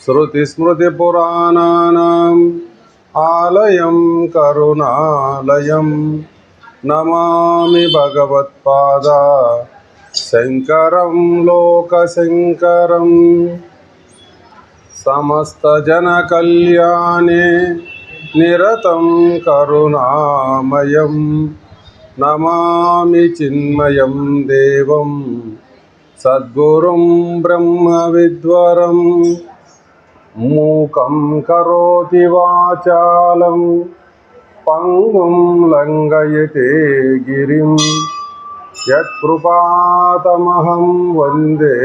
श्रुतिस्मृतिपुराणानाम् आलयं करुणालयं नमामि भगवत्पादा शङ्करं लोकशङ्करम्। समस्तजनकल्याणे निरतं करुणामयं नमामि चिन्मयं देवं सद्गुरुं ब्रह्मविद्वरम्। मूकं करोति वाचालं पंगुं लंघयते गिरिं यत्कृपातमहं वन्दे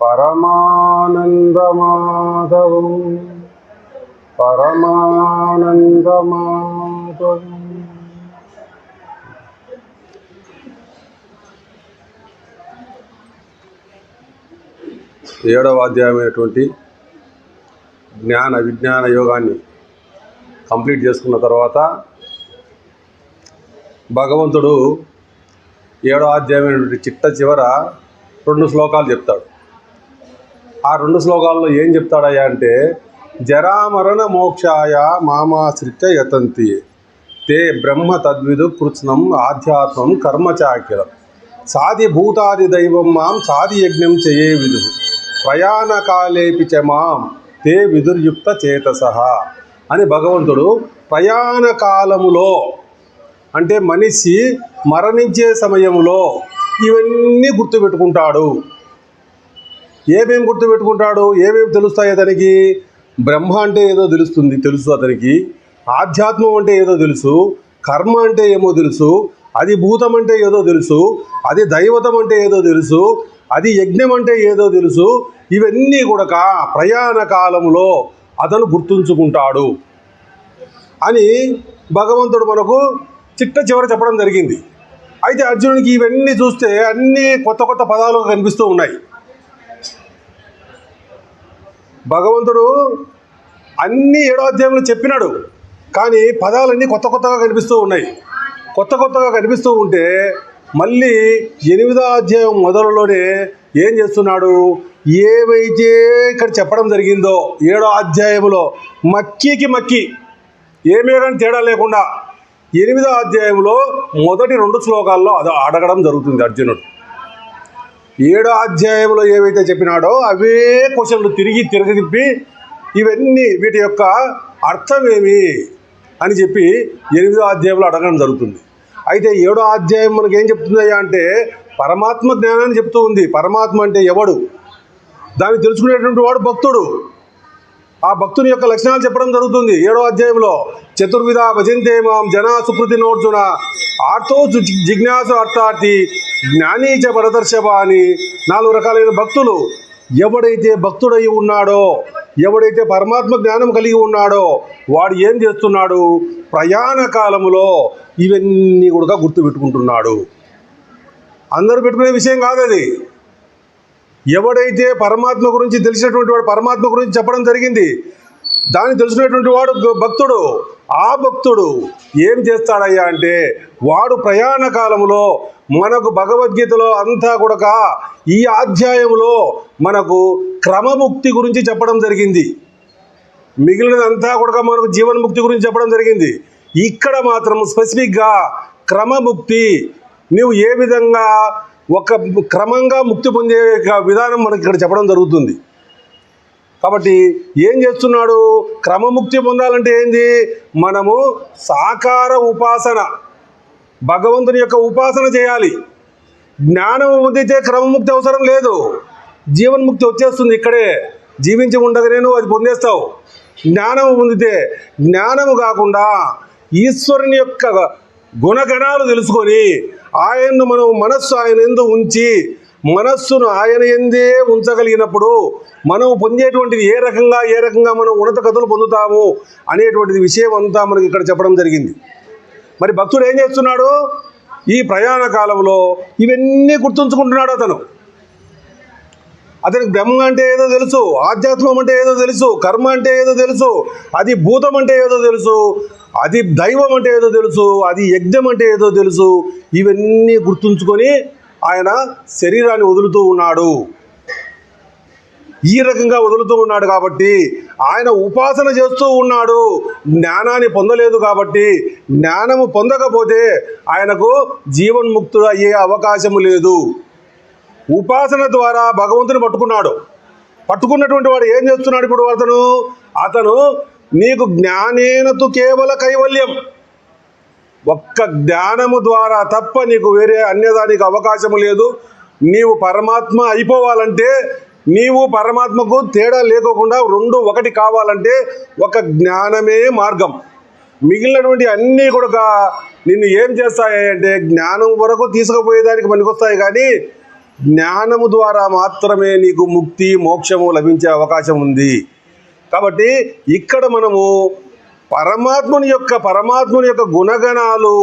परमानन्दमाधवम्। ఏడవ అధ్యాయమైనటువంటి జ్ఞాన విజ్ఞాన యోగాన్ని కంప్లీట్ చేసుకున్న తర్వాత భగవంతుడు ఏడవ అధ్యాయమైనటువంటి చివర 2 శ్లోకాలు చెప్తాడు. ఆ 2 శ్లోకాల్లో ఏం చెప్తాడయ్యా అంటే, జరామరణ మోక్షాయ మామాశ్రిత్య యతంతి తే బ్రహ్మ తద్విదు కృత్స్నం ఆధ్యాత్మం కర్మచాకిలం సాది భూతాది దైవం మాం సాది యజ్ఞం చేయే విదు ప్రయాణకాలేపి చ మాం తే విదుర్యుక్త చేతసః అని భగవంతుడు ప్రయాణ కాలములో అంటే మనిషి మరణించే సమయంలో ఇవన్నీ గుర్తుపెట్టుకుంటాడు. ఏమేమి గుర్తుపెట్టుకుంటాడు, ఏమేమి తెలుస్తాయి అతనికి? బ్రహ్మ అంటే ఏదో తెలుసు అతనికి, ఆధ్యాత్మం అంటే ఏదో తెలుసు, కర్మ అంటే ఏమో తెలుసు, అది భూతం అంటే ఏదో తెలుసు, అది దైవతం అంటే ఏదో తెలుసు, అది యజ్ఞం అంటే ఏదో తెలుసు. ఇవన్నీ కూడా ప్రయాణ కాలంలో అతను గుర్తుంచుకుంటాడు అని భగవంతుడు మనకు చివర చెప్పడం జరిగింది. అయితే అర్జునుడికి ఇవన్నీ చూస్తే అన్నీ కొత్త కొత్త పదాలు కనిపిస్తూ ఉన్నాయి. భగవంతుడు అన్ని 7వ అధ్యాయంలో చెప్పినాడు, కానీ పదాలన్నీ కొత్త కొత్తగా కనిపిస్తూ ఉన్నాయి. కొత్త కొత్తగా కనిపిస్తూ ఉంటే మళ్ళీ 8వ అధ్యాయం మొదలులోనే ఏం చేస్తున్నాడు, ఏవైతే ఇక్కడ చెప్పడం జరిగిందో 7వ అధ్యాయంలో మక్కి ఏమే కానీ తేడా లేకుండా 8వ అధ్యాయంలో మొదటి 2 శ్లోకాల్లో అది అడగడం జరుగుతుంది అర్జునుడు. 7వ అధ్యాయంలో ఏవైతే చెప్పినాడో అవే క్వశ్చన్లు తిరిగి ఇవన్నీ వీటి యొక్క అర్థమేమి అని చెప్పి 8వ అధ్యాయంలో అడగడం జరుగుతుంది. అయితే 7వ అధ్యాయం మనకి ఏం చెప్తుందయ్యా అంటే పరమాత్మ జ్ఞానాన్ని చెప్తూ ఉంది. పరమాత్మ అంటే ఎవడు, దాన్ని తెలుసుకునేటువంటి వాడు భక్తుడు. ఆ భక్తుని యొక్క లక్షణాలు చెప్పడం జరుగుతుంది 7వ అధ్యాయంలో. చతుర్విధ భజంతే మాం జనా సుకృతినోర్జున ఆర్తో జిజ్ఞాసు అర్థార్థి జ్ఞానీచ పరదర్శవ అని 4 రకాలైన భక్తులు. ఎవడైతే భక్తుడై ఉన్నాడో, ఎవడైతే పరమాత్మ జ్ఞానం కలిగి ఉన్నాడో వాడు ఏం చేస్తున్నాడు, ప్రయాణ కాలములో ఇవన్నీ కూడా గుర్తుపెట్టుకుంటున్నాడు. అందరూ పెట్టుకునే విషయం కాదు అది. ఎవడైతే పరమాత్మ గురించి తెలిసినటువంటి వాడు పరమాత్మ గురించి చెప్పడం జరిగింది, దాన్ని తెలుసుకునేటువంటి వాడు భక్తుడు. ఆ భక్తుడు ఏం చేస్తాడయ్యా అంటే వాడు ప్రయాణ కాలంలో మనకు భగవద్గీతలో అంతా కూడా ఈ అధ్యాయంలో మనకు క్రమముక్తి గురించి చెప్పడం జరిగింది. మిగిలినదంతా కూడా మనకు జీవన్ముక్తి గురించి చెప్పడం జరిగింది. ఇక్కడ మాత్రం స్పెసిఫిక్గా క్రమముక్తి, నువ్వు ఏ విధంగా ఒక క్రమంగా ముక్తి పొందే విధానం మనకి ఇక్కడ చెప్పడం జరుగుతుంది. కాబట్టి ఏం చేస్తున్నాడు, క్రమముక్తి పొందాలంటే ఏంది, మనము సాకార ఉపాసన, భగవంతుని యొక్క ఉపాసన చేయాలి. జ్ఞానం పొందితే క్రమముక్తి అవసరం లేదు, జీవన్ముక్తి వచ్చేస్తుంది. ఇక్కడే జీవించి ఉండగానే నువ్వు అది పొందేస్తావు. జ్ఞానం పొందితే, జ్ఞానము కాకుండా ఈశ్వరుని యొక్క గుణగణాలు తెలుసుకొని ఆయన్ను మనం మనస్సు ఆయన యందు ఉంచి మనస్సును ఆయన యందే ఉంచగలిగినప్పుడు మనం పొందేటువంటిది ఏ రకంగా మనం ఉన్నత గతులు పొందుతాము అనేటువంటిది విషయం అంతా మనకి ఇక్కడ చెప్పడం జరిగింది. మరి భక్తుడు ఏం చేస్తున్నాడు, ఈ ప్రయాణ కాలంలో ఇవన్నీ గుర్తుంచుకుంటున్నాడు. అతనికి బ్రహ్మ అంటే ఏదో తెలుసు, ఆధ్యాత్మం అంటే ఏదో తెలుసు, కర్మ అంటే ఏదో తెలుసు, అది భూతం అంటే ఏదో తెలుసు, అది దైవం అంటే ఏదో తెలుసు, అది యజ్ఞం అంటే ఏదో తెలుసు. ఇవన్నీ గుర్తుంచుకొని ఆయన శరీరాన్ని వదులుతూ ఉన్నాడు. ఈ రకంగా వదులుతూ ఉన్నాడు కాబట్టి, ఆయన ఉపాసన చేస్తూ ఉన్నాడు, జ్ఞానాన్ని పొందలేదు కాబట్టి, జ్ఞానము పొందకపోతే ఆయనకు జీవన్ముక్తుడు అయ్యే అవకాశము లేదు. ఉపాసన ద్వారా భగవంతుని పట్టుకున్నటువంటి వాడు ఏం చేస్తున్నాడు ఇప్పుడు? అతను నీకు జ్ఞానేనతు కేవల కైవల్యం, ఒక్క జ్ఞానము ద్వారా తప్ప నీకు వేరే అన్యదానికి అవకాశము లేదు. నీవు పరమాత్మ అయిపోవాలంటే, నీవు పరమాత్మకు తేడా లేకోకుండా రెండు ఒకటి కావాలంటే ఒక జ్ఞానమే మార్గం. మిగిలినటువంటి అన్నీ కూడా నిన్ను ఏం చేస్తాయి అంటే జ్ఞానం వరకు తీసుకుపోయేదానికి పనికొస్తాయి, కానీ జ్ఞానము ద్వారా మాత్రమే నీకు ముక్తి మోక్షము లభించే అవకాశం ఉంది. కాబట్టి ఇక్కడ మనము పరమాత్ముని యొక్క గుణగణాలు,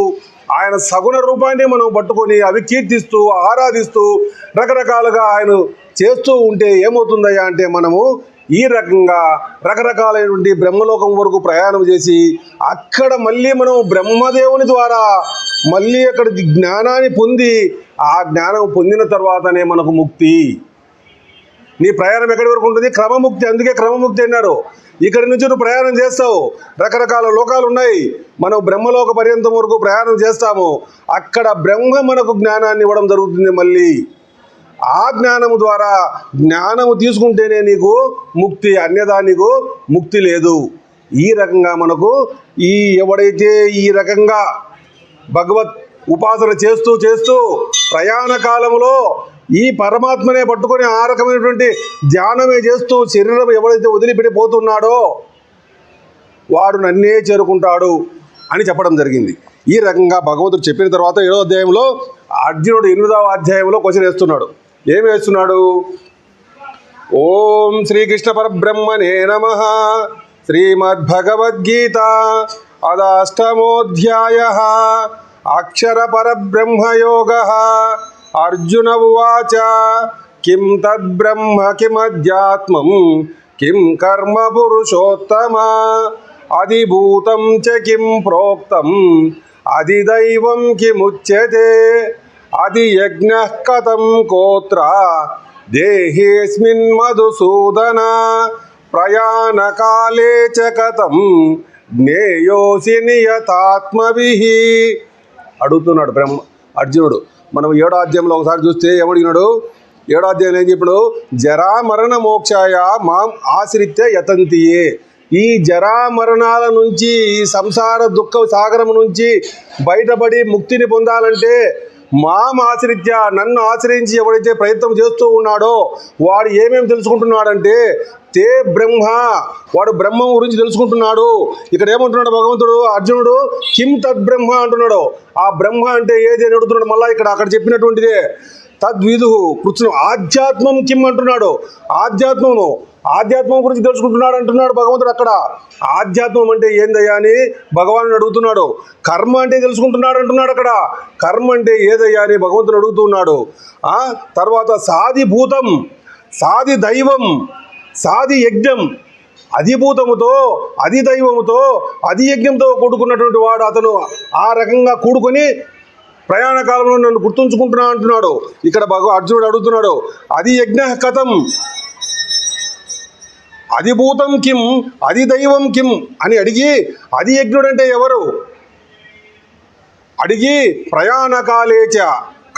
ఆయన సగుణ రూపాన్ని మనం పట్టుకొని అవి కీర్తిస్తూ ఆరాధిస్తూ రకరకాలుగా ఆయన చేస్తూ ఉంటే ఏమవుతుందయ్యా అంటే, మనము ఈ రకంగా రకరకాలైనటువంటి బ్రహ్మలోకం వరకు ప్రయాణం చేసి అక్కడ మళ్ళీ మనం బ్రహ్మదేవుని ద్వారా మళ్ళీ అక్కడ జ్ఞానాన్ని పొంది, ఆ జ్ఞానం పొందిన తర్వాతనే మనకు ముక్తి. నీ ప్రయాణం ఎక్కడి వరకు ఉంటుంది? క్రమముక్తి. అందుకే క్రమముక్తి అన్నారు. ఇక్కడి నుంచి నువ్వు ప్రయాణం చేస్తావు, రకరకాల లోకాలు ఉన్నాయి, మనం బ్రహ్మలోక పర్యంతం వరకు ప్రయాణం చేస్తాము. అక్కడ బ్రహ్మ మనకు జ్ఞానాన్ని ఇవ్వడం జరుగుతుంది. మళ్ళీ ఆ జ్ఞానము ద్వారా జ్ఞానము తీసుకుంటేనే నీకు ముక్తి, అన్యదా నీకు ముక్తి లేదు. ఈ రకంగా మనకు ఎవడైతే ఈ రకంగా భగవత్ ఉపాసన చేస్తూ చేస్తూ ప్రయాణ కాలంలో ఈ పరమాత్మనే పట్టుకొని ఆ రకమైనటువంటి ధ్యానమే చేస్తూ శరీరం ఎవరైతే వదిలిపెట్టిపోతున్నాడో వాడు నన్నే చేరుకుంటాడు అని చెప్పడం జరిగింది. ఈ రకంగా భగవంతుడు చెప్పిన తర్వాత 7వ అధ్యాయంలో అర్జునుడు 8వ అధ్యాయంలో క్వశ్చన్ వేస్తున్నాడు. ఏమి వేస్తున్నాడు? ఓం శ్రీకృష్ణ పరబ్రహ్మణే నమః. శ్రీమద్భగవద్గీత అదాష్టమోధ్యాయః. అక్షర పరబ్రహ్మయోగః. అర్జున ఉవాచ కిం తద్బ్రహ్మ కిమధ్యాత్మం కిం కర్మ పురుషోత్తమ అధిభూతం చ కిం ప్రోక్తం అధిదైవం కిముచ్యతే అధియజ్ఞః కథం కోత్ర దేహేస్మిన్ మధుసూదన ప్రయాణకాలే చ కథం జ్ఞేయోసి నియతాత్మభిః. అడుగుతున్నాడు అర్జునుడు. మనం 7వ అధ్యాయంలో ఒకసారి చూస్తే ఏమడిగినాడు? 7వ అధ్యాయంలో ఏం చెప్పాడు? జరా మరణ మోక్షాయ మాం ఆశ్రిత్య యతంతియే. ఈ జరా మరణాల నుంచి, ఈ సంసార దుఃఖ సాగరం నుంచి బయటపడి ముక్తిని పొందాలంటే మాం ఆశ్రిత్య, నన్ను ఆశ్రయించి ఎవడైతే ప్రయత్నం చేస్తూ ఉన్నాడో వాడు ఏమేమి తెలుసుకుంటున్నాడంటే తే బ్రహ్మ, వాడు బ్రహ్మం గురించి తెలుసుకుంటున్నాడు. ఇక్కడ ఏమంటున్నాడు భగవంతుడు? అర్జునుడు కిం తద్బ్రహ్మ అంటున్నాడు. ఆ బ్రహ్మ అంటే ఏది అని అడుగుతున్నాడు. మళ్ళీ అక్కడ చెప్పినటువంటిదే తద్విదు కృష్ణుడు. ఆధ్యాత్మం కిం అంటున్నాడు. ఆధ్యాత్మం గురించి తెలుసుకుంటున్నాడు అంటున్నాడు భగవంతుడు. అక్కడ ఆధ్యాత్మం అంటే ఏందయ్యా అని భగవానుడు అడుగుతున్నాడు. కర్మ అంటే తెలుసుకుంటున్నాడు అంటున్నాడు. అక్కడ కర్మ అంటే ఏదయ్యా అని భగవంతుడు అడుగుతున్నాడు. తర్వాత సాధిభూతం, సాధి దైవం, సాధి యజ్ఞం, అధిభూతముతో అధిదైవముతో అధియజ్ఞంతో కూడుకున్నటువంటి వాడు అతను. ఆ రకంగా కూడుకొని ప్రయాణ కాలంలో నన్ను గుర్తుంచుకుంటున్నా అంటున్నాడు. ఇక్కడ అర్జునుడు అడుగుతున్నాడు అధియజ్ఞ కథం, అధిభూతం కిం, అధిదైవం కిం అని అడిగి, అధియజ్ఞుడు అంటే ఎవరు అడిగి, ప్రయాణకాలేచ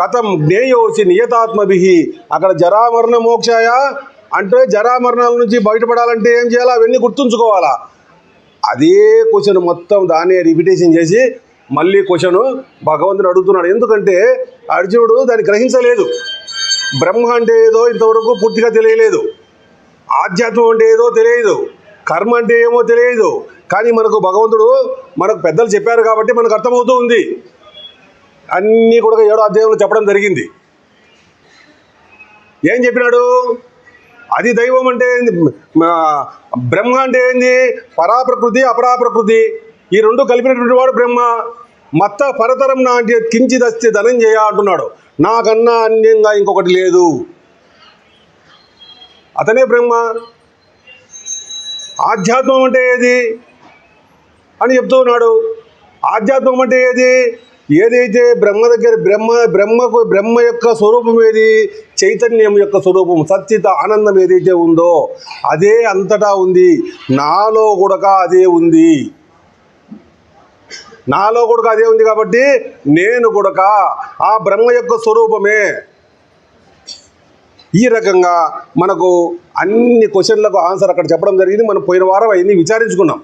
కథం జ్ఞేయోసి నియతాత్మభిః. అక్కడ జరామరణ మోక్షాయ అంటే జరామరణాల నుంచి బయటపడాలంటే ఏం చేయాలా? అవన్నీ గుర్తుంచుకోవాలా. అదే క్వశ్చన్ మొత్తం దాన్ని రిపిటేషన్ చేసి మళ్ళీ క్వశ్చన్ భగవంతుడు అడుగుతున్నాడు. ఎందుకంటే అర్జునుడు దాన్ని గ్రహించలేదు. బ్రహ్మ అంటే ఏదో ఇంతవరకు పూర్తిగా తెలియలేదు, ఆధ్యాత్మం అంటే ఏదో తెలియదు, కర్మ అంటే ఏమో తెలియదు. కానీ మనకు భగవంతుడు, మనకు పెద్దలు చెప్పారు కాబట్టి మనకు అర్థమవుతూ ఉంది. అన్నీ కూడా 7వ అధ్యాయంలో చెప్పడం జరిగింది. ఏం చెప్పినాడు? అది దైవం అంటే ఏంది, బ్రహ్మ అంటే ఏంది? పరాప్రకృతి అపరాప్రకృతి, ఈ రెండు కలిపినటువంటి వాడు బ్రహ్మ. మత్త పరతరం నా అంటే కించిదస్తి ధనంజయ అంటున్నాడు. నాకన్నా అన్యంగా ఇంకొకటి లేదు, అతనే బ్రహ్మ. ఆధ్యాత్మం అంటే ఏది అని చెప్తూ ఉన్నాడు. ఆధ్యాత్మం అంటే ఏది? ఏదైతే బ్రహ్మ దగ్గర బ్రహ్మ యొక్క స్వరూపం ఏది? చైతన్యం యొక్క స్వరూపం, సచ్చిత ఆనందం ఏదైతే ఉందో అదే అంతటా ఉంది. నాలో కూడా అదే ఉంది. నాలో కూడా అదే ఉంది కాబట్టి నేను కూడా ఆ బ్రహ్మ యొక్క స్వరూపమే. ఈ రకంగా మనకు అన్ని క్వశ్చన్లకు ఆన్సర్ అక్కడ చెప్పడం జరిగింది. మనం పోయిన వారం అవన్నీ విచారించుకున్నాం.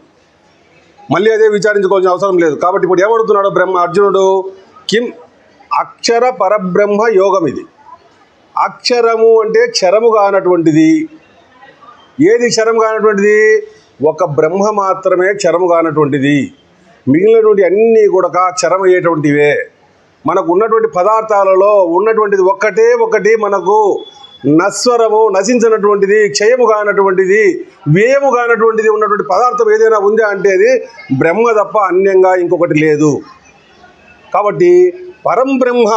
మళ్ళీ అదే విచారించుకోవాల్సిన అవసరం లేదు. కాబట్టి ఇప్పుడు ఏమడుగుతున్నాడు అర్జునుడు? కిం అక్షర పరబ్రహ్మ యోగం. ఇది అక్షరము అంటే క్షరము కానటువంటిది. ఏది క్షరం కానటువంటిది? ఒక బ్రహ్మ మాత్రమే క్షరము కానటువంటిది. మిగిలినటువంటి అన్నీ కూడా క్షరం అయ్యేటువంటివే. మనకు ఉన్నటువంటి పదార్థాలలో ఉన్నటువంటిది ఒక్కటే ఒకటి మనకు నశ్వరము, నశించినటువంటిది, క్షయము కానటువంటిది, వ్యయము కానటువంటిది ఉన్నటువంటి పదార్థం ఏదైనా ఉందా అంటే అది బ్రహ్మ తప్ప అన్యంగా ఇంకొకటి లేదు. కాబట్టి పరం బ్రహ్మ,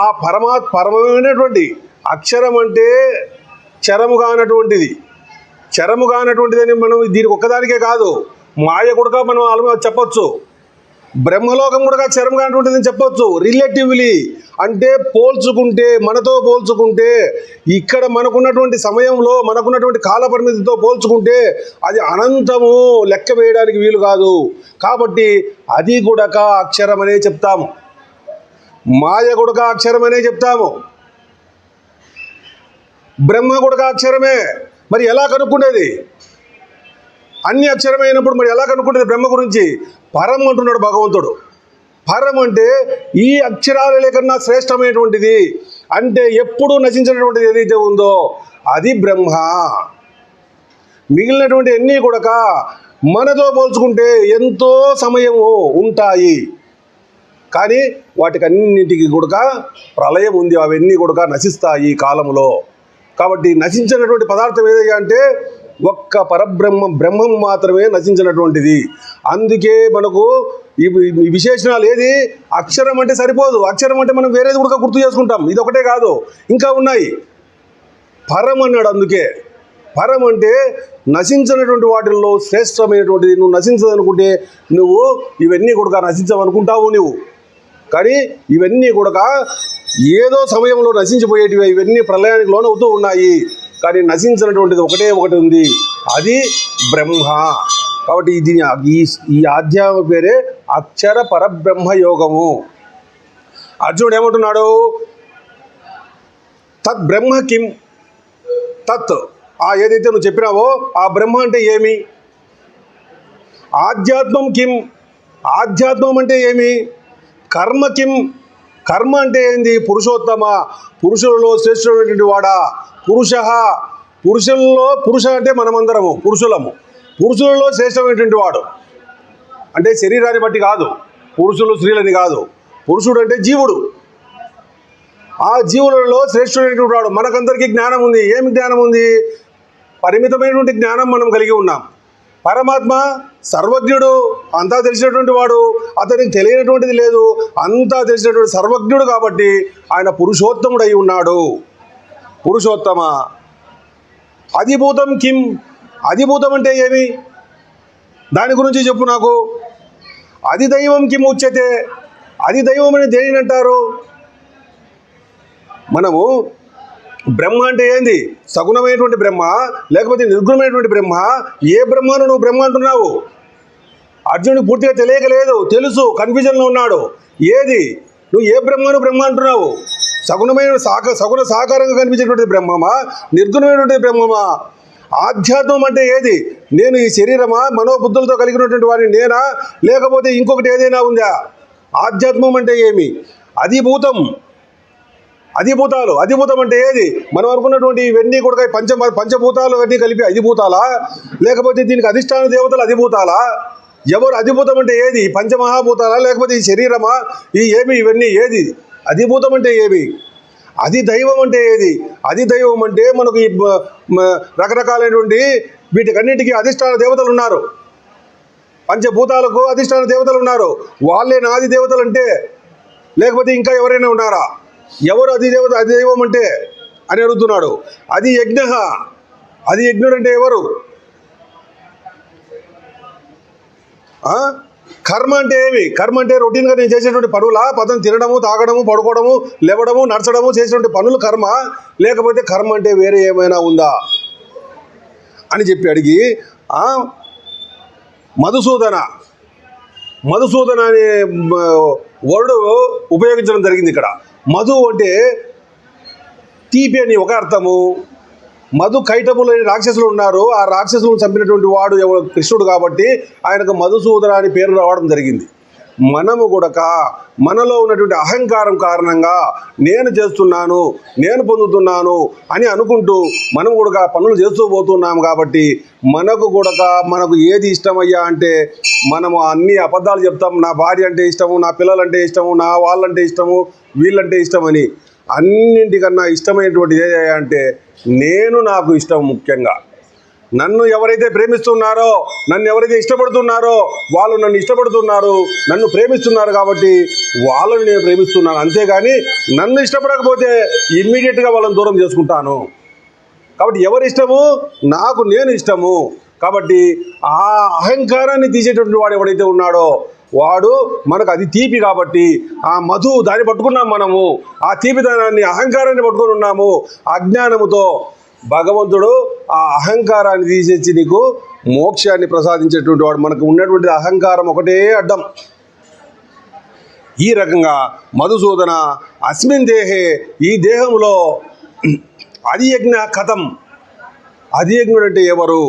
ఆ పరమైనటువంటి అక్షరం అంటే క్షరము కానటువంటిది. క్షరము కానటువంటిదని మనం దీనికి ఒక్కదానికే కాదు, మాయ కూడా మనం చెప్పొచ్చు. బ్రహ్మలోకం కూడా క్షరం కానటువంటిదని చెప్పొచ్చు. రిలేటివ్లీ అంటే పోల్చుకుంటే, మనతో పోల్చుకుంటే, ఇక్కడ మనకున్నటువంటి సమయంలో మనకున్నటువంటి కాల పరిమితితో పోల్చుకుంటే అది అనంతము, లెక్క వేయడానికి వీలు కాదు. కాబట్టి అది కూడా అక్షరమనే చెప్తాము. మాయ కూడా అక్షరమనే చెప్తాము. బ్రహ్మ కూడా అక్షరమే. మరి ఎలా కనుక్కునేది? అన్ని అక్షరమైనప్పుడు మరి ఎలా కనుక్కుంటుంది బ్రహ్మ గురించి? పరం అంటున్నాడు భగవంతుడు. పరం అంటే ఈ అక్షరాల కన్నా శ్రేష్టమైనటువంటిది, అంటే ఎప్పుడూ నశించినటువంటిది ఏదైతే ఉందో అది బ్రహ్మ. మిగిలినటువంటి అన్నీ కూడా మనతో పోల్చుకుంటే ఎంతో సమయము ఉంటాయి, కానీ వాటికి అన్నింటికి కూడా ప్రళయం ఉంది. అవన్నీ కూడా నశిస్తాయి కాలంలో. కాబట్టి నశించినటువంటి పదార్థం ఏదయ్యా అంటే ఒక్క బ్రహ్మం మాత్రమే నశించినటువంటిది. అందుకే మనకు ఈ విశేషణాలు ఏది? అక్షరం అంటే సరిపోదు. అక్షరం అంటే మనం వేరేది కూడా గుర్తు చేసుకుంటాం. ఇది ఒకటే కాదు, ఇంకా ఉన్నాయి. పరం అన్నాడు. అందుకే పరం అంటే నశించినటువంటి వాటిల్లో శ్రేష్టమైనటువంటిది. నువ్వు నశించదనుకుంటే నువ్వు ఇవన్నీ కూడా నశించవనుకుంటావు నువ్వు, కానీ ఇవన్నీ కూడా ఏదో సమయంలో నశించిపోయేటివి. ఇవన్నీ ప్రళయానికి లోనవుతూ ఉన్నాయి, కానీ నశించినటువంటిది ఒకటే ఒకటి ఉంది, అది బ్రహ్మ. కాబట్టి ఈ అధ్యాయం పేరే అక్షర పరబ్రహ్మ యోగము. అర్జునుడు ఏమంటున్నాడు? తత్ బ్రహ్మ కిం, తత్ ఏదైతే నువ్వు చెప్పినావో ఆ బ్రహ్మ అంటే ఏమి? ఆధ్యాత్మం కిం, ఆధ్యాత్మం అంటే ఏమి? కర్మ కిం, కర్మ అంటే ఏంది? పురుషోత్తమ, పురుషులలో శ్రేష్ఠమైనటువంటి వాడా? పురుష అంటే మనమందరము పురుషులము. పురుషులలో శ్రేష్టమైనటువంటి వాడు అంటే శరీరాన్ని బట్టి కాదు, పురుషులు స్త్రీలని కాదు. పురుషుడు అంటే జీవుడు. ఆ జీవులలో శ్రేష్ఠమైనటువంటి వాడు. మనకందరికీ జ్ఞానం ఉంది. ఏమి జ్ఞానం ఉంది? పరిమితమైనటువంటి జ్ఞానం మనం కలిగి ఉన్నాం. పరమాత్మ సర్వజ్ఞుడు, అంతా తెలిసినటువంటి వాడు. అతనికి తెలియనటువంటిది లేదు, అంతా తెలిసినటువంటి సర్వజ్ఞుడు. కాబట్టి ఆయన పురుషోత్తముడై ఉన్నాడు. పురుషోత్తమ. అధిభూతం కిం, అధిభూతం అంటే ఏమి? దాని గురించి చెప్పు నాకు. అధిదైవం కిం ఉచ్యతే, అధిదైవం అని దేనిని అంటారు? మనము బ్రహ్మ అంటే ఏంది? సగుణమైనటువంటి బ్రహ్మ, లేకపోతే నిర్గుణమైనటువంటి బ్రహ్మ? ఏ బ్రహ్మను నువ్వు బ్రహ్మ అంటున్నావు? అర్జునుడికి పూర్తిగా తెలియకలేదు, తెలుసు, కన్ఫ్యూజన్లో ఉన్నాడు. ఏది నువ్వు ఏ బ్రహ్మను బ్రహ్మ అంటున్నావు? సగుణమైన సగుణ సాకారంగా కనిపించేటువంటి బ్రహ్మమా, నిర్గుణమైనటువంటి బ్రహ్మమా? ఆధ్యాత్మం అంటే ఏది? నేను ఈ శరీరమా, మనోబుద్ధులతో కలిగినటువంటి వాడిని నేనా, లేకపోతే ఇంకొకటి ఏదైనా ఉందా? ఆధ్యాత్మం అంటే ఏమి? అధిభూతం, అధిభూతాలు. అధిభూతం అంటే ఏది? మనం అనుకున్నటువంటి ఇవన్నీ కూడా పంచభూతాలు అన్నీ కలిపి అధిభూతాలా, లేకపోతే దీనికి అధిష్టాన దేవతలు అధిభూతాలా? ఎవరు అధిభూతం అంటే ఏది? పంచమహాభూతాలా, లేకపోతే ఈ శరీరమా, ఈ ఏమి ఇవన్నీ ఏది? అధిభూతం అంటే ఏమి? అధిదైవం అంటే ఏది? అధిదైవం అంటే మనకు ఈ రకరకాలైనటువంటి వీటికన్నిటికీ అధిష్టాన దేవతలు ఉన్నారు. పంచభూతాలకు అధిష్టాన దేవతలు ఉన్నారు. వాళ్ళే నాది దేవతలు అంటే, లేకపోతే ఇంకా ఎవరైనా ఉన్నారా? ఎవరు అధిదేవత, అధిదైవం అంటే అని అడుగుతున్నాడు. అది యజ్ఞ, అది యజ్ఞుడు అంటే ఎవరు? కర్మ అంటే ఏమి? కర్మ అంటే రొటీన్గా నేను చేసేటువంటి పనులా? పదం తినడము, తాగడము, పడుకోవడము, లేవడము, నడచడము చేసేటువంటి పనులు కర్మ, లేకపోతే కర్మ అంటే వేరే ఏమైనా ఉందా అని చెప్పి అడిగి మధుసూదన అనే వర్డ్ ఉపయోగించడం జరిగింది ఇక్కడ. మధు అంటే తీపి అని ఒక అర్థము. మధు కైటములు అనే రాక్షసులు ఉన్నారు. ఆ రాక్షసులను చంపినటువంటి వాడు ఎవరు? కృష్ణుడు. కాబట్టి ఆయనకు మధుసూదన అని పేరు రావడం జరిగింది. మనము కూడా మనలో ఉన్నటువంటి అహంకారం కారణంగా నేను చేస్తున్నాను, నేను పొందుతున్నాను అని అనుకుంటూ మనం కూడా పనులు చేస్తూ పోతున్నాము. కాబట్టి మనకు ఏది ఇష్టమయ్యా అంటే మనము అన్ని అబద్ధాలు చెప్తాం. నా భార్య అంటే ఇష్టము, నా పిల్లలంటే ఇష్టము, నా వాళ్ళంటే ఇష్టము, వీళ్ళంటే ఇష్టమని. అన్నింటికన్నా ఇష్టమైనటువంటిది ఏదయ్యా అంటే నాకు ఇష్టం. ముఖ్యంగా నన్ను ఎవరైతే ప్రేమిస్తున్నారో, నన్ను ఎవరైతే ఇష్టపడుతున్నారో వాళ్ళు నన్ను ఇష్టపడుతున్నారు, నన్ను ప్రేమిస్తున్నారు. కాబట్టి వాళ్ళని నేను ప్రేమిస్తున్నాను. అంతేగాని నన్ను ఇష్టపడకపోతే ఇమ్మీడియట్గా వాళ్ళని దూరం చేసుకుంటాను. కాబట్టి ఎవరి ఇష్టము? నేను ఇష్టము. కాబట్టి ఆ అహంకారాన్ని తీసేటువంటి వాడు ఎవడైతే ఉన్నాడో వాడు మనకు అది తీపి. కాబట్టి ఆ మధు దాన్ని పట్టుకున్నాం మనము. ఆ తీపిదనాన్ని, అహంకారాన్ని పట్టుకొని ఉన్నాము. అజ్ఞానముతో భగవంతుడు ఆ అహంకారాన్ని తీసేసి నీకు మోక్షాన్ని ప్రసాదించేటువంటి వాడు. మనకు ఉన్నటువంటి అహంకారం ఒకటే అడ్డం. ఈ రకంగా మధుసూదన అస్మిన్ దేహే, ఈ దేహంలో అధియజ్ఞ కథం. అధియజ్ఞుడు అంటే ఎవరు?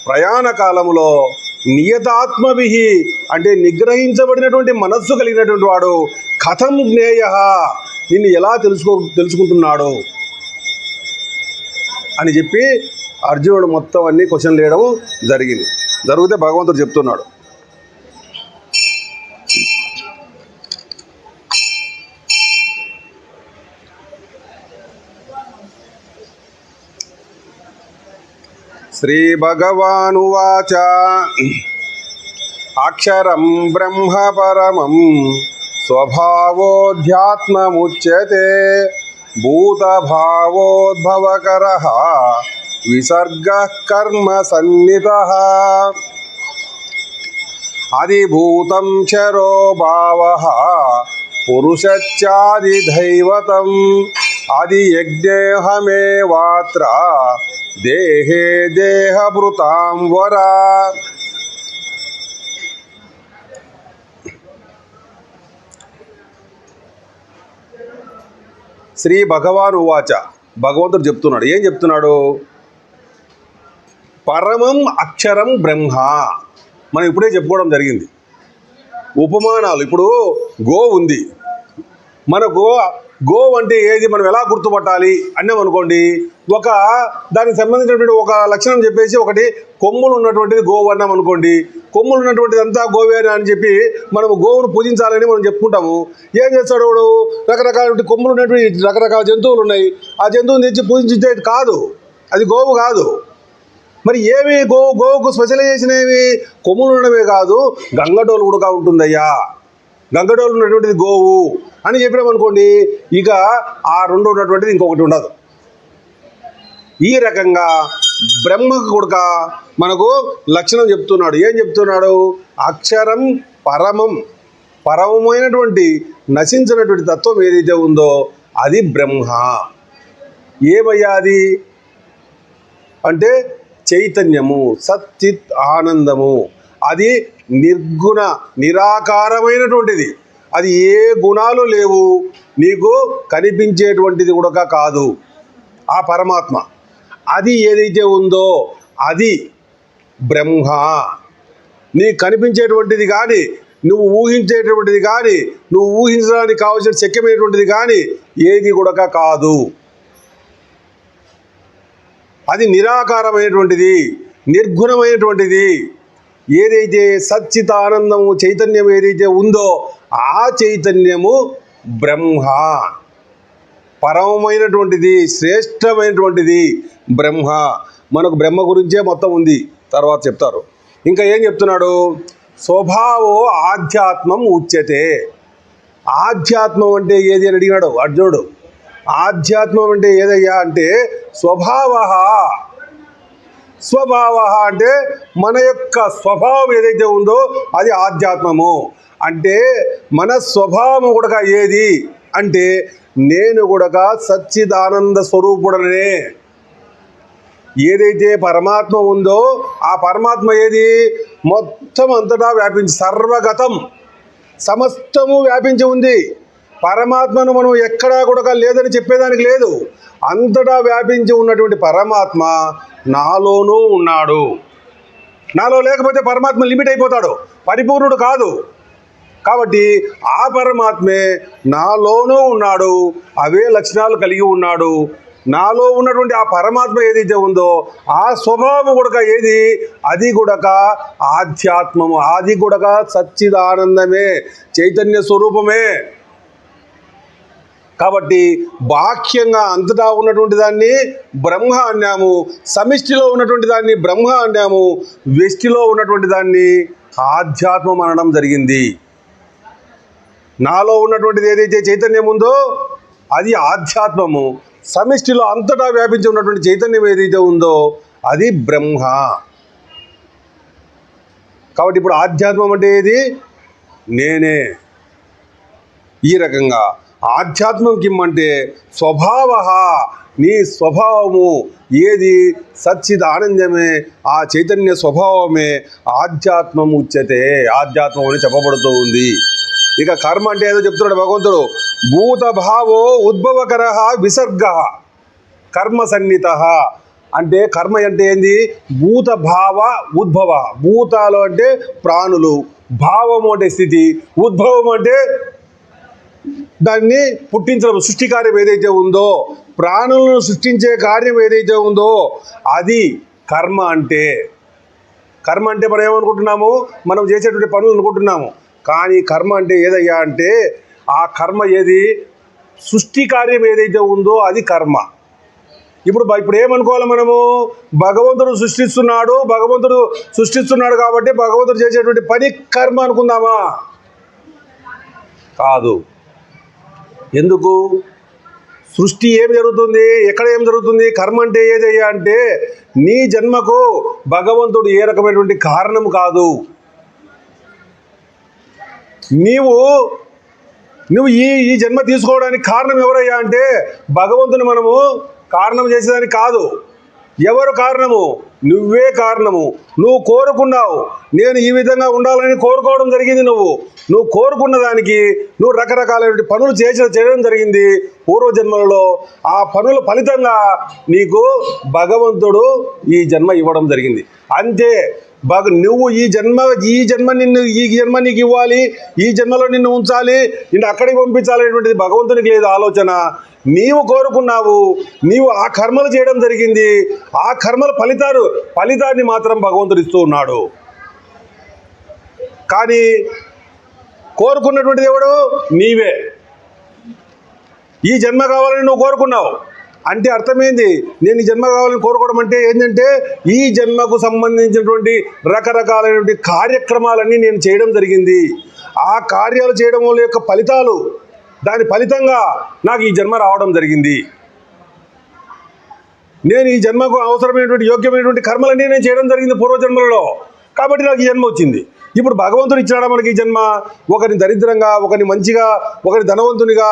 ప్రయాణ కాలములో నియతాత్మభిహి అంటే నిగ్రహించబడినటువంటి మనస్సు కలిగినటువంటి వాడు. కథం జ్ఞేయ, నిన్ను ఎలా తెలుసుకుంటున్నాడు అని చెప్పి అర్జునుడు మొత్తం అన్ని క్వశ్చన్లు వేయడం జరిగితే భగవంతుడు చెప్తున్నాడు. శ్రీ భగవానువాచ అక్షరం బ్రహ్మ పరమం స్వభావోధ్యాత్మముచ్యతే భూతభావోద్భవకరః విసర్గః కర్మ సన్నిధః అధిభూతం చరో భావః పురుషశ్చాదిదైవతం అధియజ్ఞేహమేవాత్ర దేహే దేహభృతాం వరా. శ్రీ భగవాన్ ఉవాచ, భగవంతుడు చెప్తున్నాడు. ఏం చెప్తున్నాడు? పరమం అక్షరం బ్రహ్మ. మనం ఇప్పుడే చెప్పుకోవడం జరిగింది ఉపమానాలు. ఇప్పుడు గో ఉంది, మనకు గో అంటే ఏది, మనం ఎలా గుర్తుపట్టాలి అన్నామనుకోండి. దానికి సంబంధించినటువంటి ఒక లక్షణం చెప్పేసి ఒకటి కొమ్ములు ఉన్నటువంటిది గోవు అన్నాం అనుకోండి. కొమ్ములు ఉన్నటువంటిది అంతా గోవేనా అని చెప్పి మనము గోవును పూజించాలని మనం చెప్పుకుంటాము. ఏం చేస్తాడు వాడు? రకరకాల కొమ్ములు ఉన్నటువంటి రకరకాల జంతువులు ఉన్నాయి. ఆ జంతువుని తెచ్చి పూజించే కాదు, అది గోవు కాదు. మరి ఏమి గోవుకు స్పెషలైజేషన్ ఏమి? కొమ్ములు ఉండడమే కాదు, గంగడోలు కూడా ఉంటుందయ్యా. గంగడోలు ఉన్నటువంటిది గోవు అని చెప్పినామనుకోండి, ఇక ఆ రెండు ఉన్నటువంటిది ఇంకొకటి ఉండదు. ఈ రకంగా బ్రహ్మకు కూడా మనకు లక్షణం చెప్తున్నాడు. ఏం చెప్తున్నాడు? అక్షరం పరమమైనటువంటి నశించినటువంటి తత్వం ఏదైతే ఉందో అది బ్రహ్మ. ఏమయ్యా అది అంటే చైతన్యము, సచ్చిత్ ఆనందము. అది నిర్గుణ నిరాకారమైనటువంటిది. అది ఏ గుణాలు లేవు, నీకు కనిపించేటువంటిది కూడా కాదు. ఆ పరమాత్మ అది ఏదైతే ఉందో అది బ్రహ్మ. నీకు కనిపించేటువంటిది కానీ, నువ్వు ఊహించేటువంటిది కానీ, నువ్వు ఊహించడానికి కావాల్సిన శక్యమైనటువంటిది కానీ ఏది కూడా కాదు. అది నిరాకారమైనటువంటిది, నిర్గుణమైనటువంటిది. ఏదైతే సచ్చితానందము చైతన్యం ఏదైతే ఉందో ఆ చైతన్యము బ్రహ్మ. పరమమైనటువంటిది, శ్రేష్టమైనటువంటిది బ్రహ్మ. మనకు బ్రహ్మ గురించే మొత్తం ఉంది, తర్వాత చెప్తారు. ఇంకా ఏం చెప్తున్నాడు? స్వభావో ఆధ్యాత్మం ఉచ్యతే. ఆధ్యాత్మం అంటే ఏది అని అడిగినాడు అర్జునుడు. ఆధ్యాత్మం అంటే ఏదయ్యా అంటే స్వభావ. స్వభావ అంటే మన యొక్క స్వభావం ఏదైతే ఉందో అది ఆధ్యాత్మము. అంటే మన స్వభావం కూడా ఏది అంటే నేను కూడా సచ్చిదానంద స్వరూపుడనే. ఏదైతే పరమాత్మ ఉందో ఆ పరమాత్మ ఏది మొత్తం అంతటా వ్యాపించి సర్వగతం సమస్తము వ్యాపించి ఉంది. పరమాత్మను మనం ఎక్కడా కూడా లేదని చెప్పేదానికి లేదు. అంతటా వ్యాపించి ఉన్నటువంటి పరమాత్మ నాలోనూ ఉన్నాడు. నాలో లేకపోతే పరమాత్మ లిమిట్ అయిపోతాడు, పరిపూర్ణుడు కాదు. కాబట్టి ఆ పరమాత్మే నాలోనూ ఉన్నాడు, అవే లక్షణాలు కలిగి ఉన్నాడు. నాలో ఉన్నటువంటి ఆ పరమాత్మ ఏదైతే ఉందో ఆ స్వభావం కూడా ఏది అది కూడా ఆధ్యాత్మము, అది కూడా సచ్చిదానందమే, చైతన్య స్వరూపమే. కాబట్టి బాహ్యంగా అంతటా ఉన్నటువంటి దాన్ని బ్రహ్మ అన్నాము, సమిష్టిలో ఉన్నటువంటి దాన్ని బ్రహ్మ అన్నాము, వ్యష్టిలో ఉన్నటువంటి దాన్ని ఆధ్యాత్మం అనడం జరిగింది. నాలో ఉన్నటువంటిది ఏదైతే చైతన్యం ఉందో అది ఆధ్యాత్మము, సమిష్టిలో అంతటా వ్యాపించి ఉన్నటువంటి చైతన్యం ఏదైతే ఉందో అది బ్రహ్మ. కాబట్టి ఇప్పుడు ఆధ్యాత్మం అంటే ఏది? నేనే. ఈ రకంగా ఆధ్యాత్మం కిమ్మంటే స్వభావ, నీ స్వభావము ఏది సచ్చిదానందమే, ఆ చైతన్య స్వభావమే ఆధ్యాత్మం ఉచ్యతే, ఆధ్యాత్మం అని చెప్పబడుతూ ఉంది. ఇక కర్మ అంటే ఏదో చెప్తున్నాడు భగవంతుడు. భూతభావో ఉద్భవకర విసర్గ కర్మ సన్నిత అంటే కర్మ అంటే ఏంది? భూతభావ ఉద్భవ. భూతాలు అంటే ప్రాణులు, భావము అంటే స్థితి, ఉద్భవం అంటే దాన్ని పుట్టించడం, సృష్టి కార్యం ఏదైతే ఉందో, ప్రాణులను సృష్టించే కార్యం ఏదైతే ఉందో అది కర్మ అంటే. కర్మ అంటే మనం ఏమనుకుంటున్నాము? మనం చేసేటువంటి పనులు అనుకుంటున్నాము. కానీ కర్మ అంటే ఏదయ్యా అంటే ఆ కర్మ ఏది? సృష్టి కార్యం ఏదైతే ఉందో అది కర్మ. ఇప్పుడు ఏమనుకోవాలి మనము? భగవంతుడు సృష్టిస్తున్నాడు కాబట్టి భగవంతుడు చేసేటువంటి పని కర్మ అనుకుందామా? కాదు. ఎందుకు? సృష్టి ఏం జరుగుతుంది, ఎక్కడ ఏం జరుగుతుంది? కర్మ అంటే ఏదయ్యా అంటే నీ జన్మకు భగవంతుడు ఏ రకమైనటువంటి కారణం కాదు. నువ్వు ఈ జన్మ తీసుకోవడానికి కారణం ఎవరయ్యా అంటే భగవంతుని మనము కారణం చేసేదానికి కాదు. ఎవరు కారణము? నువ్వే కారణము. నువ్వు కోరుకున్నావు, నేను ఈ విధంగా ఉండాలని కోరుకోవడం జరిగింది. నువ్వు కోరుకున్న దానికి నువ్వు రకరకాలైన పనులు చేయడం జరిగింది పూర్వజన్మలలో. ఆ పనుల ఫలితంగా నీకు భగవంతుడు ఈ జన్మ ఇవ్వడం జరిగింది. అంతే. నువ్వు ఈ జన్మ నీకు ఇవ్వాలి, ఈ జన్మలో నిన్ను ఉంచాలి, నిన్ను అక్కడికి పంపించాలనేటువంటిది భగవంతునికి లేదు ఆలోచన. నీవు కోరుకున్నావు, నీవు ఆ కర్మలు చేయడం జరిగింది. ఆ కర్మల ఫలితాన్ని మాత్రం భగవంతుడు ఇస్తూ ఉన్నాడు. కానీ కోరుకున్నటువంటిది ఎవడు? నీవే. ఈ జన్మ కావాలని నువ్వు కోరుకున్నావు అంటే అర్థమైంది. నేను ఈ జన్మ కావాలని కోరుకోవడం అంటే ఏంటంటే ఈ జన్మకు సంబంధించినటువంటి రకరకాలైనటువంటి కార్యక్రమాలన్నీ నేను చేయడం జరిగింది. ఆ కార్యాలు చేయడం వల్ల యొక్క ఫలితాలు, దాని ఫలితంగా నాకు ఈ జన్మ రావడం జరిగింది. నేను ఈ జన్మకు అవసరమైనటువంటి యోగ్యమైనటువంటి కర్మలన్నీ నేను చేయడం జరిగింది పూర్వజన్మలలో. కాబట్టి నాకు ఈ జన్మ వచ్చింది. ఇప్పుడు భగవంతుడు ఇచ్చాడా మనకి ఈ జన్మ? ఒకరిని దరిద్రంగా, ఒకరిని మంచిగా, ఒకరిని ధనవంతునిగా,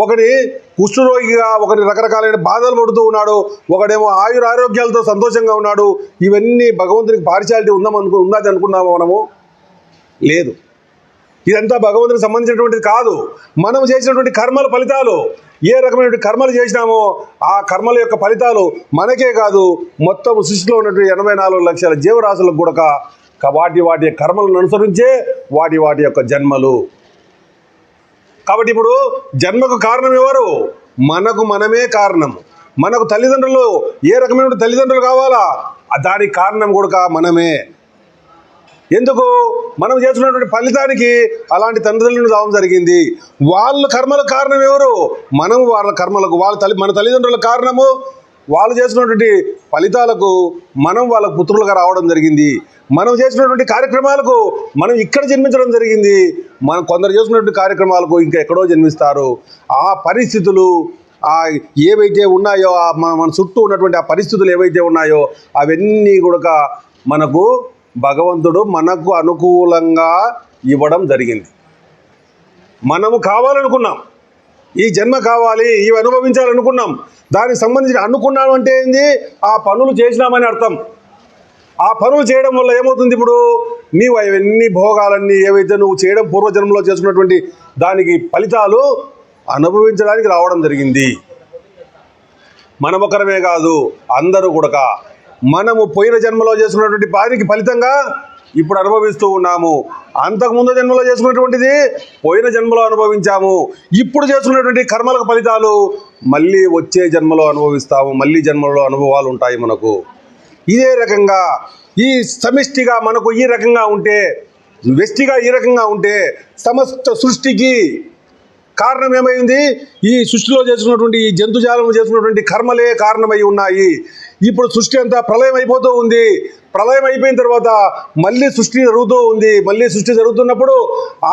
ఒకరిని కుష్ఠరోగిగా, ఒకరిని రకరకాలైన బాధలు పడుతూ ఉన్నాడు, ఒకడేమో ఆరోగ్యాలతో సంతోషంగా ఉన్నాడు. ఇవన్నీ భగవంతునికి పార్షియాలిటీ ఉన్నది అనుకున్నాము మనము? లేదు. ఇదంతా భగవంతునికి సంబంధించినటువంటిది కాదు. మనం చేసినటువంటి కర్మల ఫలితాలు, ఏ రకమైనటువంటి కర్మలు చేసినామో ఆ కర్మల యొక్క ఫలితాలు మనకే కాదు, మొత్తం సృష్టిలో ఉన్నటువంటి 84 లక్షల జీవరాశులకు కూడా వాటి కర్మలను అనుసరించే వాటి యొక్క జన్మలు. కాబట్టి ఇప్పుడు జన్మకు కారణం ఎవరు? మనమే కారణం. మనకు తల్లిదండ్రులు, ఏ రకమైన తల్లిదండ్రులు కావాలా? దానికి కారణం కూడా మనమే. ఎందుకు? మనం చేస్తున్నటువంటి ఫలితానికి అలాంటి తండ్రులను రావడం జరిగింది. వాళ్ళ కర్మలకు కారణం ఎవరు? మనం వాళ్ళ కర్మలకు, మన తల్లిదండ్రుల కారణము. వాళ్ళు చేసినటువంటి ఫలితాలకు మనం వాళ్ళ పుత్రులుగా రావడం జరిగింది. మనం చేసినటువంటి కార్యక్రమాలకు మనం ఇక్కడ జన్మించడం జరిగింది. మనం కొందరు చేసినటువంటి కార్యక్రమాలకు ఇంకా ఎక్కడో జన్మిస్తారు. ఆ పరిస్థితులు, ఏవైతే ఉన్నాయో మన చుట్టూ ఉన్నటువంటి ఆ పరిస్థితులు ఏవైతే ఉన్నాయో అవన్నీ కూడా మనకు భగవంతుడు మనకు అనుకూలంగా ఇవ్వడం జరిగింది. మనము కావాలనుకున్నాం, ఈ జన్మ కావాలి, ఇవి అనుభవించాలనుకున్నాం. దానికి సంబంధించి అనుకున్నాం అంటే ఏంది? ఆ పనులు చేసినామని అర్థం. ఆ పనులు చేయడం వల్ల ఏమవుతుంది? ఇప్పుడు నీవు అవన్నీ భోగాలన్నీ ఏవైతే నువ్వు చేయడం పూర్వజన్మలో చేసుకున్నటువంటి దానికి ఫలితాలు అనుభవించడానికి రావడం జరిగింది. మనమొకరమే కాదు, అందరూ కూడా మనము పోయిన జన్మలో చేసుకున్నటువంటి దానికి ఫలితంగా ఇప్పుడు అనుభవిస్తూ ఉన్నాము. అంతకుముందు జన్మలో చేసుకున్నటువంటిది పోయిన జన్మలో అనుభవించాము. ఇప్పుడు చేసుకున్నటువంటి కర్మలకు ఫలితాలు మళ్ళీ వచ్చే జన్మలో అనుభవిస్తాము. మళ్ళీ జన్మలో అనుభవాలు ఉంటాయి మనకు. ఇదే రకంగా ఈ సమిష్టిగా మనకు ఈ రకంగా ఉంటే, వ్యష్టిగా ఈ రకంగా ఉంటే సమస్త సృష్టికి కారణం ఏమైంది? ఈ సృష్టిలో చేసుకున్నటువంటి ఈ జంతుజాలం చేసుకున్నటువంటి కర్మలే కారణమై ఉన్నాయి. ఇప్పుడు సృష్టి అంతా ప్రళయం అయిపోతూ ఉంది. ప్రళయం అయిపోయిన తర్వాత మళ్ళీ సృష్టి జరుగుతూ ఉంది. మళ్ళీ సృష్టి జరుగుతున్నప్పుడు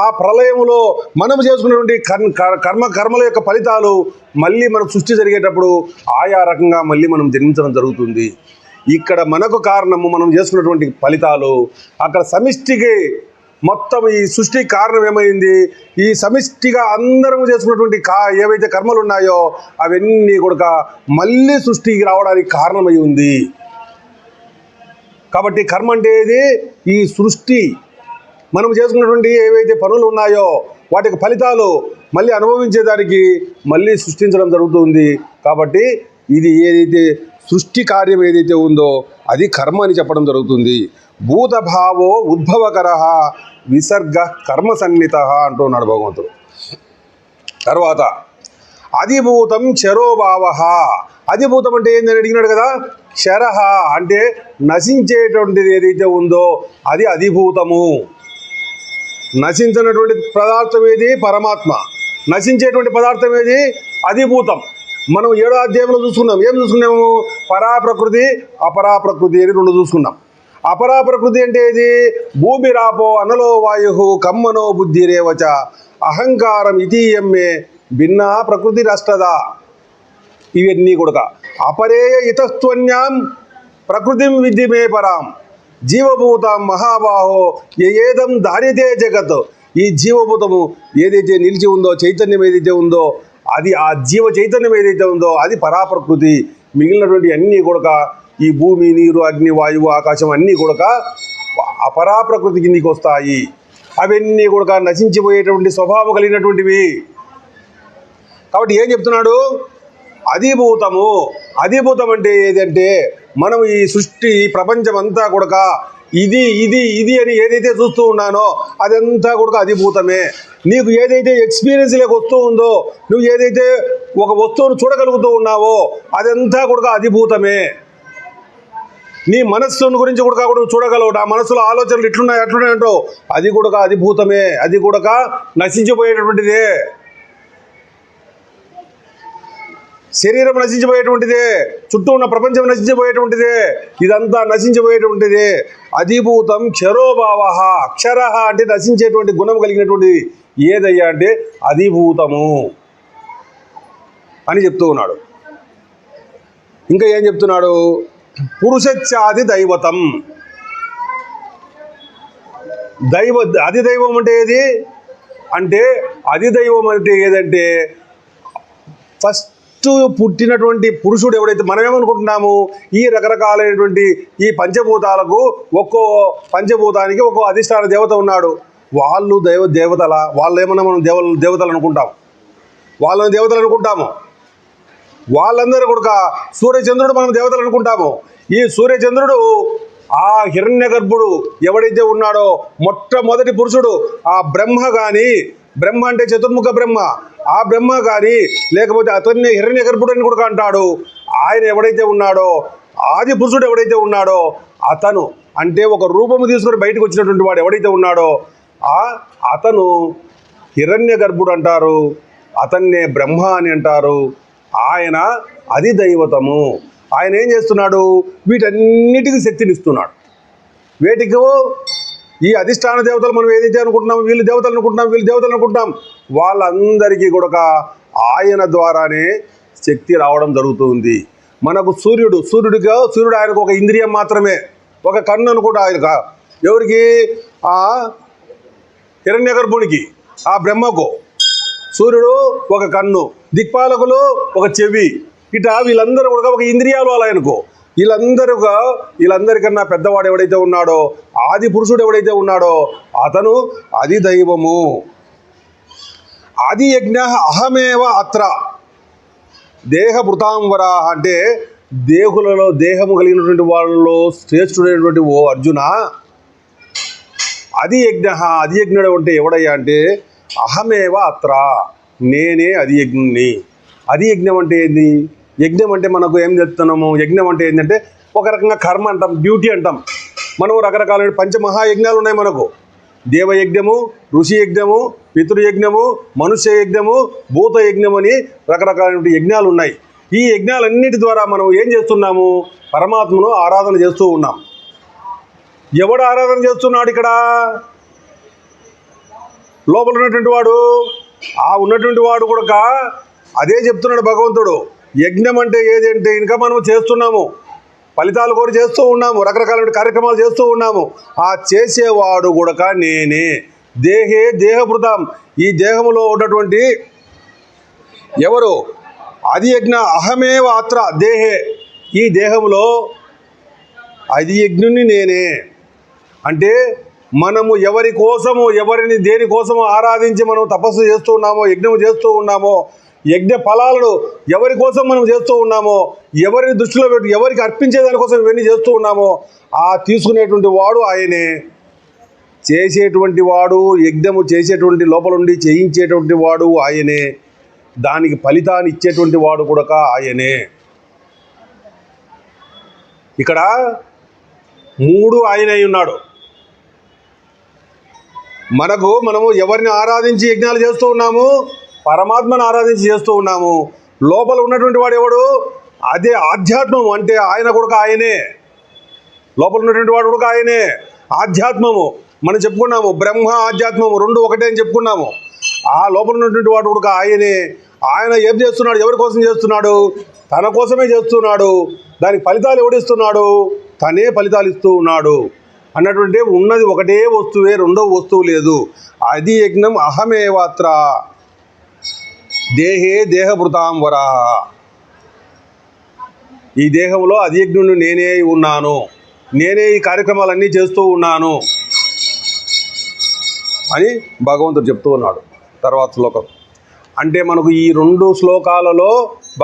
ఆ ప్రళయంలో మనం చేసుకున్నటువంటి కర్మల యొక్క ఫలితాలు మళ్ళీ మనకు సృష్టి జరిగేటప్పుడు ఆయా రకంగా మళ్ళీ మనం జన్మించడం జరుగుతుంది. ఇక్కడ మనకు కారణము మనం చేసుకున్నటువంటి ఫలితాలు, అక్కడ సమిష్టికి మొత్తం ఈ సృష్టికి కారణం ఏమైంది? ఈ సమిష్టిగా అందరం చేసుకున్నటువంటి ఏవైతే కర్మలు ఉన్నాయో అవన్నీ కూడా మళ్ళీ సృష్టికి రావడానికి కారణమై ఉంది. కాబట్టి కర్మ అంటే ఏది? ఈ సృష్టి మనం చేసుకున్నటువంటి ఏవైతే పనులు ఉన్నాయో వాటికి ఫలితాలు మళ్ళీ అనుభవించేదానికి మళ్ళీ సృష్టించడం జరుగుతుంది. కాబట్టి ఇది ఏదైతే సృష్టి కార్యం ఏదైతే ఉందో అది కర్మ అని చెప్పడం జరుగుతుంది. భూతభావో ఉద్భవకర విసర్గ కర్మ సన్నిత అంటున్నాడు భగవంతుడు. తర్వాత అధిభూతం క్షరోభావ. అధిభూతం అంటే ఏందని అడిగినాడు కదా. క్షరహ అంటే నశించేటువంటిది ఏదైతే ఉందో అది అధిభూతము. నశించినటువంటి పదార్థం ఏది? పరమాత్మ. నశించేటువంటి పదార్థం ఏది? అధిభూతం. మనం 7వ అధ్యాయంలో చూసుకున్నాం. ఏం చూసుకున్నాము? పరాప్రకృతి అపరాప్రకృతి అని 2 చూసుకున్నాం. అపరాప్రకృతి అంటే ఏది? భూమిరాపో అనలో వాయు కమ్మనో బుద్ధిరేవచ అహంకారం ఇతీయమ్మే భిన్నా ప్రకృతి రష్టదా. ఇవన్నీ కూడా అపరేయ ఇతస్త్వన్యాం ప్రకృతిం విద్ధి మే పరాం జీవభూతం మహాబాహో ఏదం దారితే జగత్. ఈ జీవభూతము ఏదైతే నిలిచి ఉందో, చైతన్యం ఏదైతే ఉందో అది, ఆ జీవ చైతన్యం ఏదైతే ఉందో అది పరాప్రకృతి. మిగిలినటువంటి అన్నీ కూడా ఈ భూమి, నీరు, అగ్ని, వాయువు, ఆకాశం అన్నీ కూడా అపరాప్రకృతి కిందికి వస్తాయి. అవన్నీ కూడా నశించిపోయేటువంటి స్వభావం కలిగినటువంటివి. కాబట్టి ఏం చెప్తున్నాడు? అధిభూతము. అధిభూతం అంటే ఏదంటే మనం ఈ సృష్టి ప్రపంచం అంతా కూడా ఇది ఇది ఇది అని ఏదైతే చూస్తూ ఉన్నానో అదంతా కూడా అధిభూతమే. నీకు ఏదైతే ఎక్స్పీరియన్స్ లేక వస్తూ ఉందో, నువ్వు ఏదైతే ఒక వస్తువును చూడగలుగుతూ ఉన్నావో అదంతా కూడా అధిభూతమే. నీ మనస్సును గురించి కూడా చూడగలవు. నా మనసులో ఆలోచనలు అట్లున్నాయంటో అది కూడా అధిభూతమే. అది కూడా నశించిపోయేటటువంటిదే. శరీరం నశించిపోయేటువంటిదే, చుట్టూ ఉన్న ప్రపంచం నశించిపోయేటువంటిదే, ఇదంతా నశించిపోయేటువంటిదే. అధిభూతం క్షరోభావ. అక్షర అంటే నశించేటువంటి గుణం కలిగినటువంటిది ఏదయ్యా అంటే అధిభూతము అని చెప్తూ ఉన్నాడు. ఇంకా ఏం చెప్తున్నాడు? పురుషచ్చాది దైవతం. అధిదైవం అంటే ఏది అంటే, అధిదైవం అంటే ఏదంటే ఫస్ట్ పుట్టినటువంటి పురుషుడు ఎవడైతే, మనం ఏమనుకుంటున్నాము ఈ రకరకాలైనటువంటి ఈ పంచభూతాలకు ఒక్కో పంచభూతానికి ఒక్కో అధిష్టాన దేవత ఉన్నాడు. వాళ్ళు దేవతల వాళ్ళేమన్నా మనం దేవతలు అనుకుంటాం, వాళ్ళని దేవతలు అనుకుంటాము. వాళ్ళందరూ కూడా సూర్యచంద్రుడు మనం దేవతలు అనుకుంటాము. ఈ సూర్యచంద్రుడు ఆ హిరణ్య గర్భుడు ఎవడైతే ఉన్నాడో మొట్టమొదటి పురుషుడు ఆ బ్రహ్మ కానీ, బ్రహ్మ అంటే చతుర్ముఖ బ్రహ్మ, ఆ బ్రహ్మ కానీ లేకపోతే అతన్ని హిరణ్య గర్భుడు అని కూడా అంటాడు. ఆయన ఎవడైతే ఉన్నాడో, ఆది పురుషుడు ఎవడైతే ఉన్నాడో అతను అంటే ఒక రూపము తీసుకొని బయటకు వచ్చినటువంటి వాడు ఎవడైతే ఉన్నాడో అతను హిరణ్య గర్భుడు అంటారు, అతన్నే బ్రహ్మ అని అంటారు. ఆయన అది దైవతము. ఆయన ఏం చేస్తున్నాడు? వీటన్నిటికీ శక్తినిస్తున్నాడు. వేటికి? ఈ అధిష్టాన దేవతలు మనం ఏదైతే అనుకుంటున్నాం, వీళ్ళు దేవతలు అనుకుంటున్నాం, వీళ్ళు దేవతలు అనుకుంటున్నాం, వాళ్ళందరికీ కూడా ఆయన ద్వారానే శక్తి రావడం జరుగుతుంది. మనకు సూర్యుడు ఆయనకు ఒక ఇంద్రియం మాత్రమే, ఒక కన్ను అనుకుంటా ఆయన. ఎవరికి? ఆ హిరణ్యగర్భునికి, ఆ బ్రహ్మకు సూర్యుడు ఒక కన్ను, దిక్పాలకులు ఒక చెవి, ఇట వీళ్ళందరూ కూడా ఒక ఇంద్రియాలు ఆయనకు. వీళ్ళందరికన్నా పెద్దవాడు ఎవడైతే ఉన్నాడో, ఆది పురుషుడు ఎవడైతే ఉన్నాడో అతను అది దైవము. ఆది యజ్ఞ అహమేవ అత్ర దేహభృతాంవర అంటే దేహులలో దేహము కలిగినటువంటి వాళ్ళలో శ్రేష్ఠుడైనటువంటి ఓ అర్జున, అది యజ్ఞుడు అంటే ఎవడయ్యా అంటే అహమేవ అత్ర, నేనే అది యజ్ఞుని. అది యజ్ఞం అంటే ఏంది? యజ్ఞం అంటే మనకు ఏం చెప్తున్నాము? యజ్ఞం అంటే ఏంటంటే ఒక రకంగా కర్మ అంటాం, డ్యూటీ అంటాం. మనం రకరకాల పంచమహాయజ్ఞాలు ఉన్నాయి మనకు. దేవయజ్ఞము, ఋషి యజ్ఞము, పితృయజ్ఞము, మనుష్య యజ్ఞము, భూత యజ్ఞం అని రకరకాల యజ్ఞాలు ఉన్నాయి. ఈ యజ్ఞాలన్నిటి ద్వారా మనం ఏం చేస్తున్నాము? పరమాత్మను ఆరాధన చేస్తూ ఉన్నాం. ఎవడు ఆరాధన చేస్తున్నాడు ఇక్కడ? లోపల ఉన్నటువంటి వాడు. ఆ ఉన్నటువంటి వాడు కూడా అదే చెప్తున్నాడు భగవంతుడు. యజ్ఞం అంటే ఏది అంటే ఇంకా మనం చేస్తున్నాము, ఫలితాలు కూడా చేస్తూ ఉన్నాము, రకరకాల కార్యక్రమాలు చేస్తూ ఉన్నాము. ఆ చేసేవాడు కూడా నేనే. దేహభృతం, ఈ దేహంలో ఉన్నటువంటి ఎవరు? అది యజ్ఞ అహమేవ అత్ర దేహే, ఈ దేహంలో అది యజ్ఞుని నేనే. అంటే మనము ఎవరి కోసము, ఎవరిని దేనికోసము ఆరాధించి మనం తపస్సు చేస్తూ ఉన్నామో, యజ్ఞం చేస్తూ ఉన్నామో, యజ్ఞ ఫలాలను ఎవరి కోసం మనం చేస్తూ ఉన్నామో, ఎవరిని దృష్టిలో పెట్టి ఎవరికి అర్పించేదానికోసం ఇవన్నీ చేస్తూ ఉన్నామో, ఆ తీసుకునేటువంటి వాడు ఆయనే. చేసేటువంటి వాడు, యజ్ఞము చేసేటువంటి లోపల ఉండి చేయించేటువంటి వాడు ఆయనే. దానికి ఫలితాన్ని ఇచ్చేటువంటి వాడు కూడా ఆయనే. ఇక్కడ మూడు ఆయనే ఉన్నాడు. మనము ఎవరిని ఆరాధించి యజ్ఞాలు చేస్తూ ఉన్నాము? పరమాత్మను ఆరాధించి చేస్తూ ఉన్నాము. లోపల ఉన్నటువంటి వాడు ఎవడు? అదే ఆధ్యాత్మము, అంటే ఆయన కూడా ఆయనే. లోపల ఉన్నటువంటి వాడు కూడా ఆయనే. ఆధ్యాత్మము మనం చెప్పుకున్నాము, బ్రహ్మ ఆధ్యాత్మము రెండు ఒకటే అని చెప్పుకున్నాము. ఆ లోపల ఉన్నటువంటి వాడు కూడా ఆయనే. ఆయన ఏం చేస్తున్నాడు? ఎవరి కోసం చేస్తున్నాడు? తన కోసమే చేస్తున్నాడు. దానికి ఫలితాలు ఎవడిస్తున్నాడు? తనే ఫలితాలు ఇస్తూ ఉన్నాడు అన్నటువంటి. ఉన్నది ఒకటే వస్తువే, రెండో వస్తువు లేదు. అది యజ్ఞం అహమేవాత్ర దేహభృతాంవర. ఈ దేహంలో అది యజ్ఞుడు నేనే ఉన్నాను, నేనే ఈ కార్యక్రమాలన్నీ చేస్తూ ఉన్నాను అని భగవంతుడు చెప్తూ ఉన్నాడు. తర్వాత శ్లోకం అంటే మనకు ఈ రెండు శ్లోకాలలో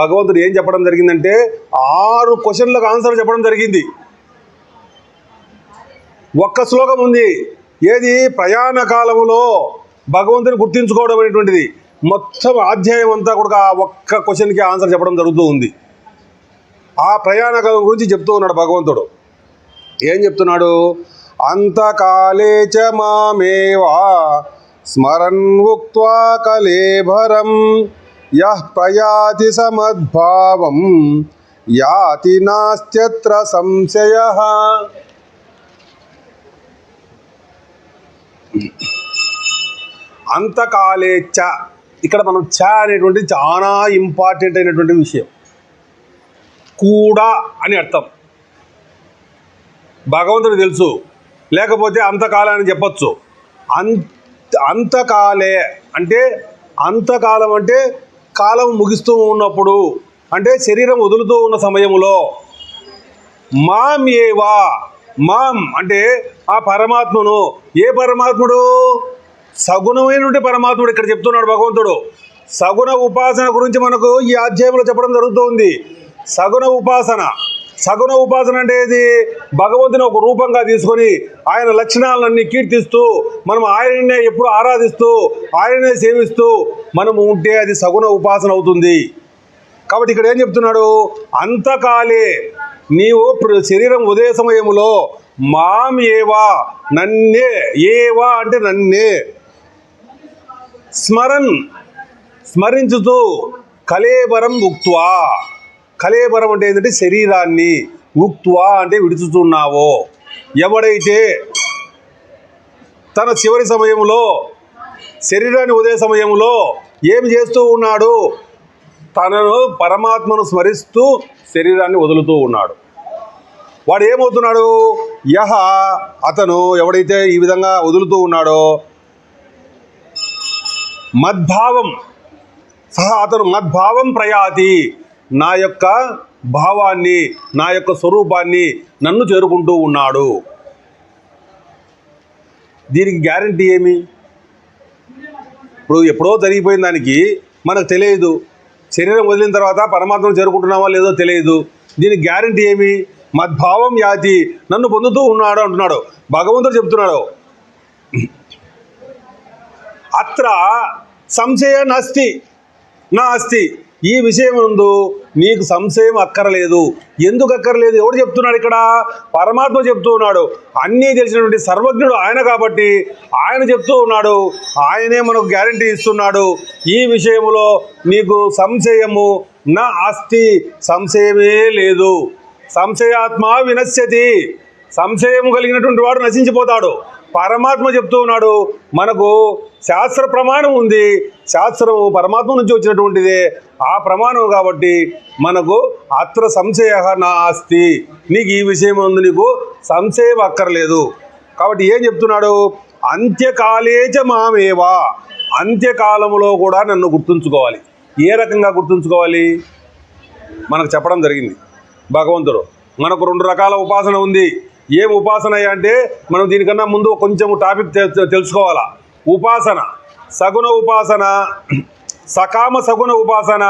భగవంతుడు ఏం చెప్పడం జరిగిందంటే 6 క్వశ్చన్లకు ఆన్సర్ చెప్పడం జరిగింది. ఒక్క శ్లోకం ఉంది, ఏది? ప్రయాణ కాలములో భగవంతుని గుర్తించుకోవడం అనేటువంటిది. మొత్తం అధ్యాయం అంతా కూడా ఆ ఒక్క క్వశ్చన్కి ఆన్సర్ చెప్పడం జరుగుతూ ఉంది. ఆ ప్రయాణ కాలం గురించి చెప్తూ ఉన్నాడు భగవంతుడు. ఏం చెప్తున్నాడు? అంతకాలే చ మామేవా స్మరన్ ఉక్త్వా కలేభరం యః ప్రయాతి సమద్భావం యాతి నాస్త్యత్ర సంశయః. అంతకాలే చ, ఇక్కడ మనం చ అనేటువంటి చాలా ఇంపార్టెంట్ అయినటువంటి విషయం. కూడా అని అర్థం భగవంతుడు తెలుసు, లేకపోతే అంతకాలాన్ని చెప్పచ్చు. అంతకాలే అంటే అంతకాలం అంటే కాలం ముగిస్తూ ఉన్నప్పుడు, అంటే శరీరం వదులుతూ ఉన్న సమయంలో. మాం ఏవా, మాం అంటే ఆ పరమాత్మను. ఏ పరమాత్ముడు? సగుణమైనటువంటి పరమాత్ముడు ఇక్కడ చెప్తున్నాడు భగవంతుడు. సగుణ ఉపాసన గురించి మనకు ఈ అధ్యాయంలో చెప్పడం జరుగుతుంది. సగుణ ఉపాసన అంటే ఏది? భగవంతుని ఒక రూపంగా తీసుకొని ఆయన లక్షణాలన్నీ కీర్తిస్తూ మనం ఆయననే ఎప్పుడు ఆరాధిస్తూ ఆయననే సేవిస్తూ మనము ఉంటే అది సగుణ ఉపాసన అవుతుంది. కాబట్టి ఇక్కడ ఏం చెప్తున్నాడు? అంతకాలే నీవు శరీరం ఉదయ సమయములో మాం ఏవా, నన్నే, ఏవా అంటే నన్నే, స్మరించుతూ కలేబరం ఉక్త్వా. కలేబరం అంటే ఏంటంటే శరీరాన్ని, ఉక్త్వా అంటే విడుచుతున్నావో. ఎవడైతే తన చివరి సమయంలో శరీరాన్ని ఉదయ సమయంలో ఏమి చేస్తూ ఉన్నాడు? తనను పరమాత్మను స్మరిస్తూ శరీరాన్ని వదులుతూ ఉన్నాడు. వాడు ఏమవుతున్నాడు? యహ అతను ఎవడైతే ఈ విధంగా వదులుతూ ఉన్నాడో మద్భావం అతను మద్భావం ప్రయాతి, నా యొక్క భావాన్ని, నా యొక్క స్వరూపాన్ని, నన్ను చేరుకుంటూ ఉన్నాడు. దీనికి గ్యారంటీ ఏమి? ఇప్పుడు ఎప్పుడో జరిగిపోయిన దానికి మనకు తెలియదు. శరీరం వదిలిన తర్వాత పరమాత్మను చేరుకుంటున్నామా లేదో తెలియదు. దీనికి గ్యారంటీ ఏమి? మద్భావం యాతి, నన్ను పొందుతూ ఉన్నాడు అంటున్నాడు. భగవంతుడు చెప్తున్నాడు, అత్ర సంశయ నాస్తి, ఈ విషయం ముందు నీకు సంశయం అక్కర్లేదు. ఎందుకు అక్కర్లేదు? ఎవడు చెప్తున్నాడు ఇక్కడ? పరమాత్మ చెప్తూ ఉన్నాడు. అన్నీ తెలిసినటువంటి సర్వజ్ఞుడు ఆయన కాబట్టి ఆయన చెప్తూ ఉన్నాడు. ఆయనే మనకు గ్యారంటీ ఇస్తున్నాడు. ఈ విషయంలో నీకు సంశయము నా అస్తి, సంశయమే లేదు. సంశయాత్మ వినశ్యతి, సంశయం కలిగినటువంటి వాడు నశించిపోతాడు. పరమాత్మ చెప్తూ ఉన్నాడు. మనకు శాస్త్ర ప్రమాణం ఉంది. శాస్త్రము పరమాత్మ నుంచి వచ్చినటువంటిదే ఆ ప్రమాణం కాబట్టి మనకు అత్ర సంశయ నాస్తి, నీకు ఈ విషయం ఉంది, నీకు సంశయం అక్కర్లేదు. కాబట్టి ఏం చెప్తున్నాడు? అంత్యకాలేచ మామేవా, అంత్యకాలములో కూడా నన్ను గుర్తుంచుకోవాలి. ఏ రకంగా గుర్తుంచుకోవాలి? మనకు చెప్పడం జరిగింది భగవంతుడు. మనకు 2 రకాల ఉపాసన ఉంది. ఏం ఉపాసన అంటే మనం దీనికన్నా ముందు కొంచెం టాపిక్ తెలుసుకోవాలా. ఉపాసన, సగుణ ఉపాసన, సకామ సగుణ ఉపాసన,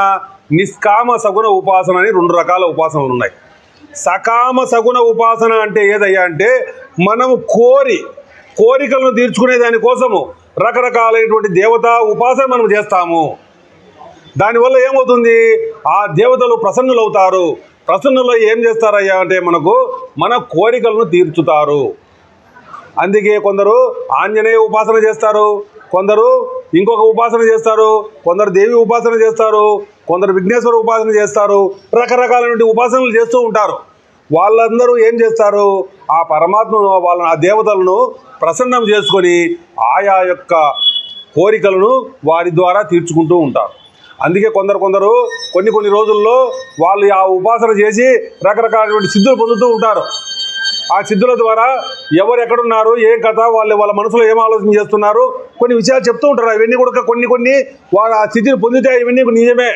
నిష్కామ సగుణ ఉపాసన అని 2 రకాల ఉపాసనలు ఉన్నాయి. సకామ సగుణ ఉపాసన అంటే ఏదయ్యా అంటే మనము కోరికలను తీర్చుకునే దానికోసము రకరకాలైనటువంటి దేవతా ఉపాసన మనం చేస్తాము. దానివల్ల ఏమవుతుంది? ఆ దేవతలు ప్రసన్నులవుతారు. ప్రసన్నులు ఏం చేస్తారయ్యా అంటే మన కోరికలను తీర్చుతారు. అందుకే కొందరు ఆంజనేయ ఉపాసన చేస్తారు, కొందరు ఇంకొక ఉపాసన చేస్తారు, కొందరు దేవి ఉపాసన చేస్తారు, కొందరు విఘ్నేశ్వర ఉపాసన చేస్తారు. రకరకాలైన ఉపాసనలు చేస్తూ ఉంటారు. వాళ్ళందరూ ఏం చేస్తారు? ఆ పరమాత్మను, ఆ దేవతలను ప్రసన్నం చేసుకొని ఆయా యొక్క కోరికలను వారి ద్వారా తీర్చుకుంటూ ఉంటారు. అందుకే కొందరు కొన్ని రోజుల్లో వాళ్ళు ఆ ఉపాసన చేసి రకరకాలైన సిద్ధులు పొందుతూ ఉంటారు. ఆ సిద్ధుల ద్వారా ఎవరు ఎక్కడున్నారు, ఏం కథ, వాళ్ళ మనసులో ఏం ఆలోచన చేస్తున్నారు, కొన్ని విషయాలు చెప్తూ ఉంటారు. ఇవన్నీ కూడా కొన్ని వాళ్ళు ఆ స్థితిని పొందితే ఇవన్నీ నిజమే.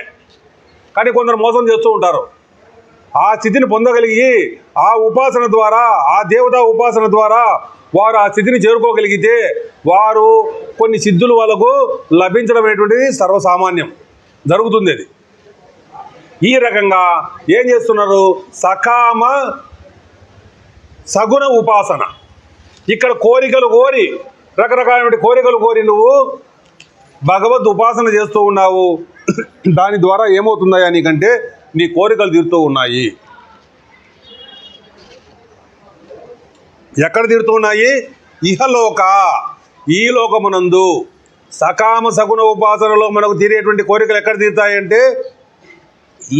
కానీ కొందరు మోసం చేస్తూ ఉంటారు. ఆ స్థితిని పొందగలిగి ఆ ఉపాసన ద్వారా, ఆ దేవతా ఉపాసన ద్వారా వారు ఆ స్థితిని చేరుకోగలిగితే వారు కొన్ని సిద్ధులు వాళ్ళకు లభించడం అనేటువంటిది సర్వసామాన్యం జరుగుతుంది. అది ఈ రకంగా ఏం చేస్తున్నారు? సకామ సగుణ ఉపాసన. ఇక్కడ కోరికలు కోరి, రకరకాలైన కోరికలు కోరి నువ్వు భగవద్ ఉపాసన చేస్తూ ఉన్నావు. దాని ద్వారా ఏమవుతుందయ్యా నీకంటే నీ కోరికలు తీరుతూ ఉన్నాయి. ఎక్కడ తీరుతూ ఉన్నాయి? ఇహలోక, ఈ లోకమునందు. సకామ సగుణ ఉపాసనలో మనకు తీరేటువంటి కోరికలు ఎక్కడ తీరుతాయంటే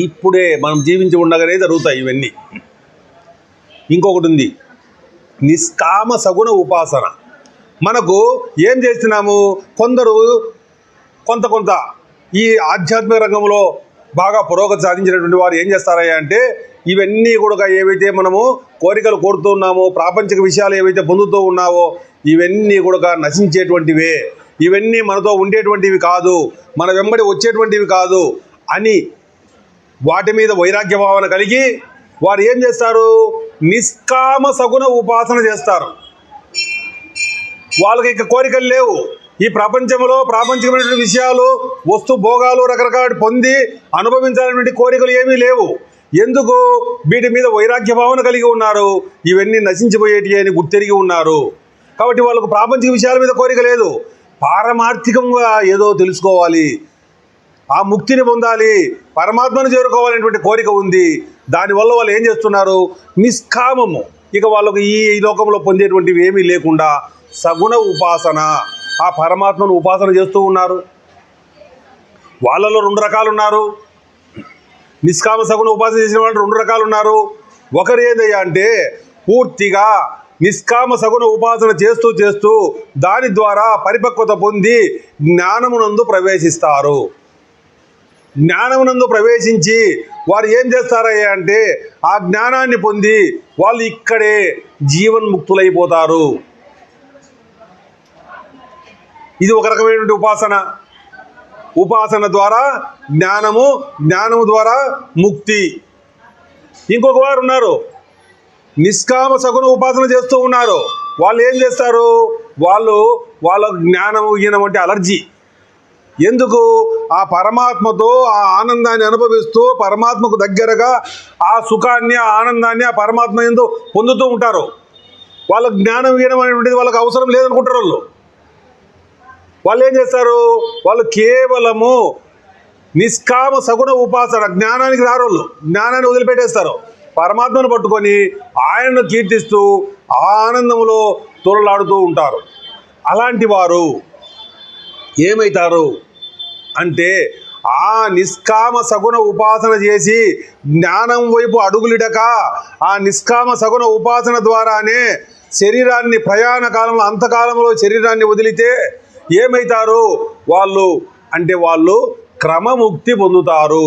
ఇప్పుడే మనం జీవించి ఉండగానే జరుగుతాయి ఇవన్నీ. ఇంకొకటి ఉంది, నిష్కామ సగుణ ఉపాసన. మనకు ఏం చేస్తున్నాము? కొంత ఈ ఆధ్యాత్మిక రంగంలో బాగా పురోగతి సాధించినటువంటి వారు ఏం చేస్తారయ్యా అంటే ఇవన్నీ కూడా ఏవైతే మనము కోరికలు కోరుతున్నామో, ప్రాపంచిక విషయాలు ఏవైతే పొందుతూ ఉన్నావో ఇవన్నీ కూడా నశించేటువంటివే, ఇవన్నీ మనతో ఉండేటువంటివి కాదు, మన వెంబడి వచ్చేటువంటివి కాదు అని వాటి మీద వైరాగ్య భావన కలిగి వారు ఏం చేస్తారు? నిష్కామ సగుణ ఉపాసన చేస్తారు. వాళ్ళకి ఇక కోరికలు లేవు. ఈ ప్రపంచంలో ప్రాపంచికమైనటువంటి విషయాలు, వస్తు భోగాలు రకరకాల పొంది అనుభవించాలనేటువంటి కోరికలు ఏమీ లేవు. ఎందుకు? వీటి మీద వైరాగ్య భావన కలిగి ఉన్నారు. ఇవన్నీ నశించిపోయేటి అని గుర్తెరిగి ఉన్నారు. కాబట్టి వాళ్ళకు ప్రాపంచిక విషయాల మీద కోరిక లేదు. పారమార్థికంగా ఏదో తెలుసుకోవాలి, ఆ ముక్తిని పొందాలి, పరమాత్మను చేరుకోవాలనేటువంటి కోరిక ఉంది. దానివల్ల వాళ్ళు ఏం చేస్తున్నారు? నిష్కామము. ఇక వాళ్ళకు ఈ లోకంలో పొందేటువంటివి ఏమీ లేకుండా సగుణ ఉపాసన, ఆ పరమాత్మను ఉపాసన చేస్తూ ఉన్నారు. వాళ్ళలో 2 రకాలు ఉన్నారు. నిష్కామ సగుణ ఉపాసన చేసిన వాళ్ళు 2 రకాలు ఉన్నారు. ఒకరు ఏదయ్యా అంటే పూర్తిగా నిష్కామ సగుణ ఉపాసన చేస్తూ దాని ద్వారా పరిపక్వత పొంది జ్ఞానమునందు ప్రవేశిస్తారు. జ్ఞానమునందు ప్రవేశించి వారు ఏం చేస్తారయ్యా అంటే ఆ జ్ఞానాన్ని పొంది వాళ్ళు ఇక్కడే జీవన్ముక్తులైపోతారు. ఇది ఒక రకమైనటువంటి ఉపాసన ద్వారా జ్ఞానము ద్వారా ముక్తి. ఇంకొక వారు ఉన్నారు, నిష్కామ సగుణ ఉపాసన చేస్తూ ఉన్నారు. వాళ్ళు ఏం చేస్తారు, వాళ్ళ జ్ఞానము అంటే అలర్జీ. ఎందుకు? ఆ పరమాత్మతో ఆ ఆనందాన్ని అనుభవిస్తూ పరమాత్మకు దగ్గరగా ఆ సుఖాన్ని ఆ ఆనందాన్ని ఆ పరమాత్మ యందు పొందుతూ ఉంటారు. వాళ్ళ జ్ఞానం అనేటువంటిది వాళ్ళకి అవసరం లేదనుకుంటారు. వాళ్ళు ఏం చేస్తారు, వాళ్ళు కేవలము నిష్కామ సగుణ ఉపాసన, జ్ఞానానికి రారోళ్ళు, జ్ఞానాన్ని వదిలిపెట్టేస్తారు. పరమాత్మను పట్టుకొని ఆయనను కీర్తిస్తూ ఆ ఆనందంలో తొలలాడుతూ ఉంటారు. అలాంటి వారు ఏమవుతారు అంటే ఆ నిష్కామ సగుణ ఉపాసన చేసి జ్ఞానం వైపు అడుగులిడక ఆ నిష్కామ సగుణ ఉపాసన ద్వారానే శరీరాన్ని ప్రయాణ కాలంలో అంతకాలంలో శరీరాన్ని వదిలితే ఏమవుతారు వాళ్ళు క్రమముక్తి పొందుతారు.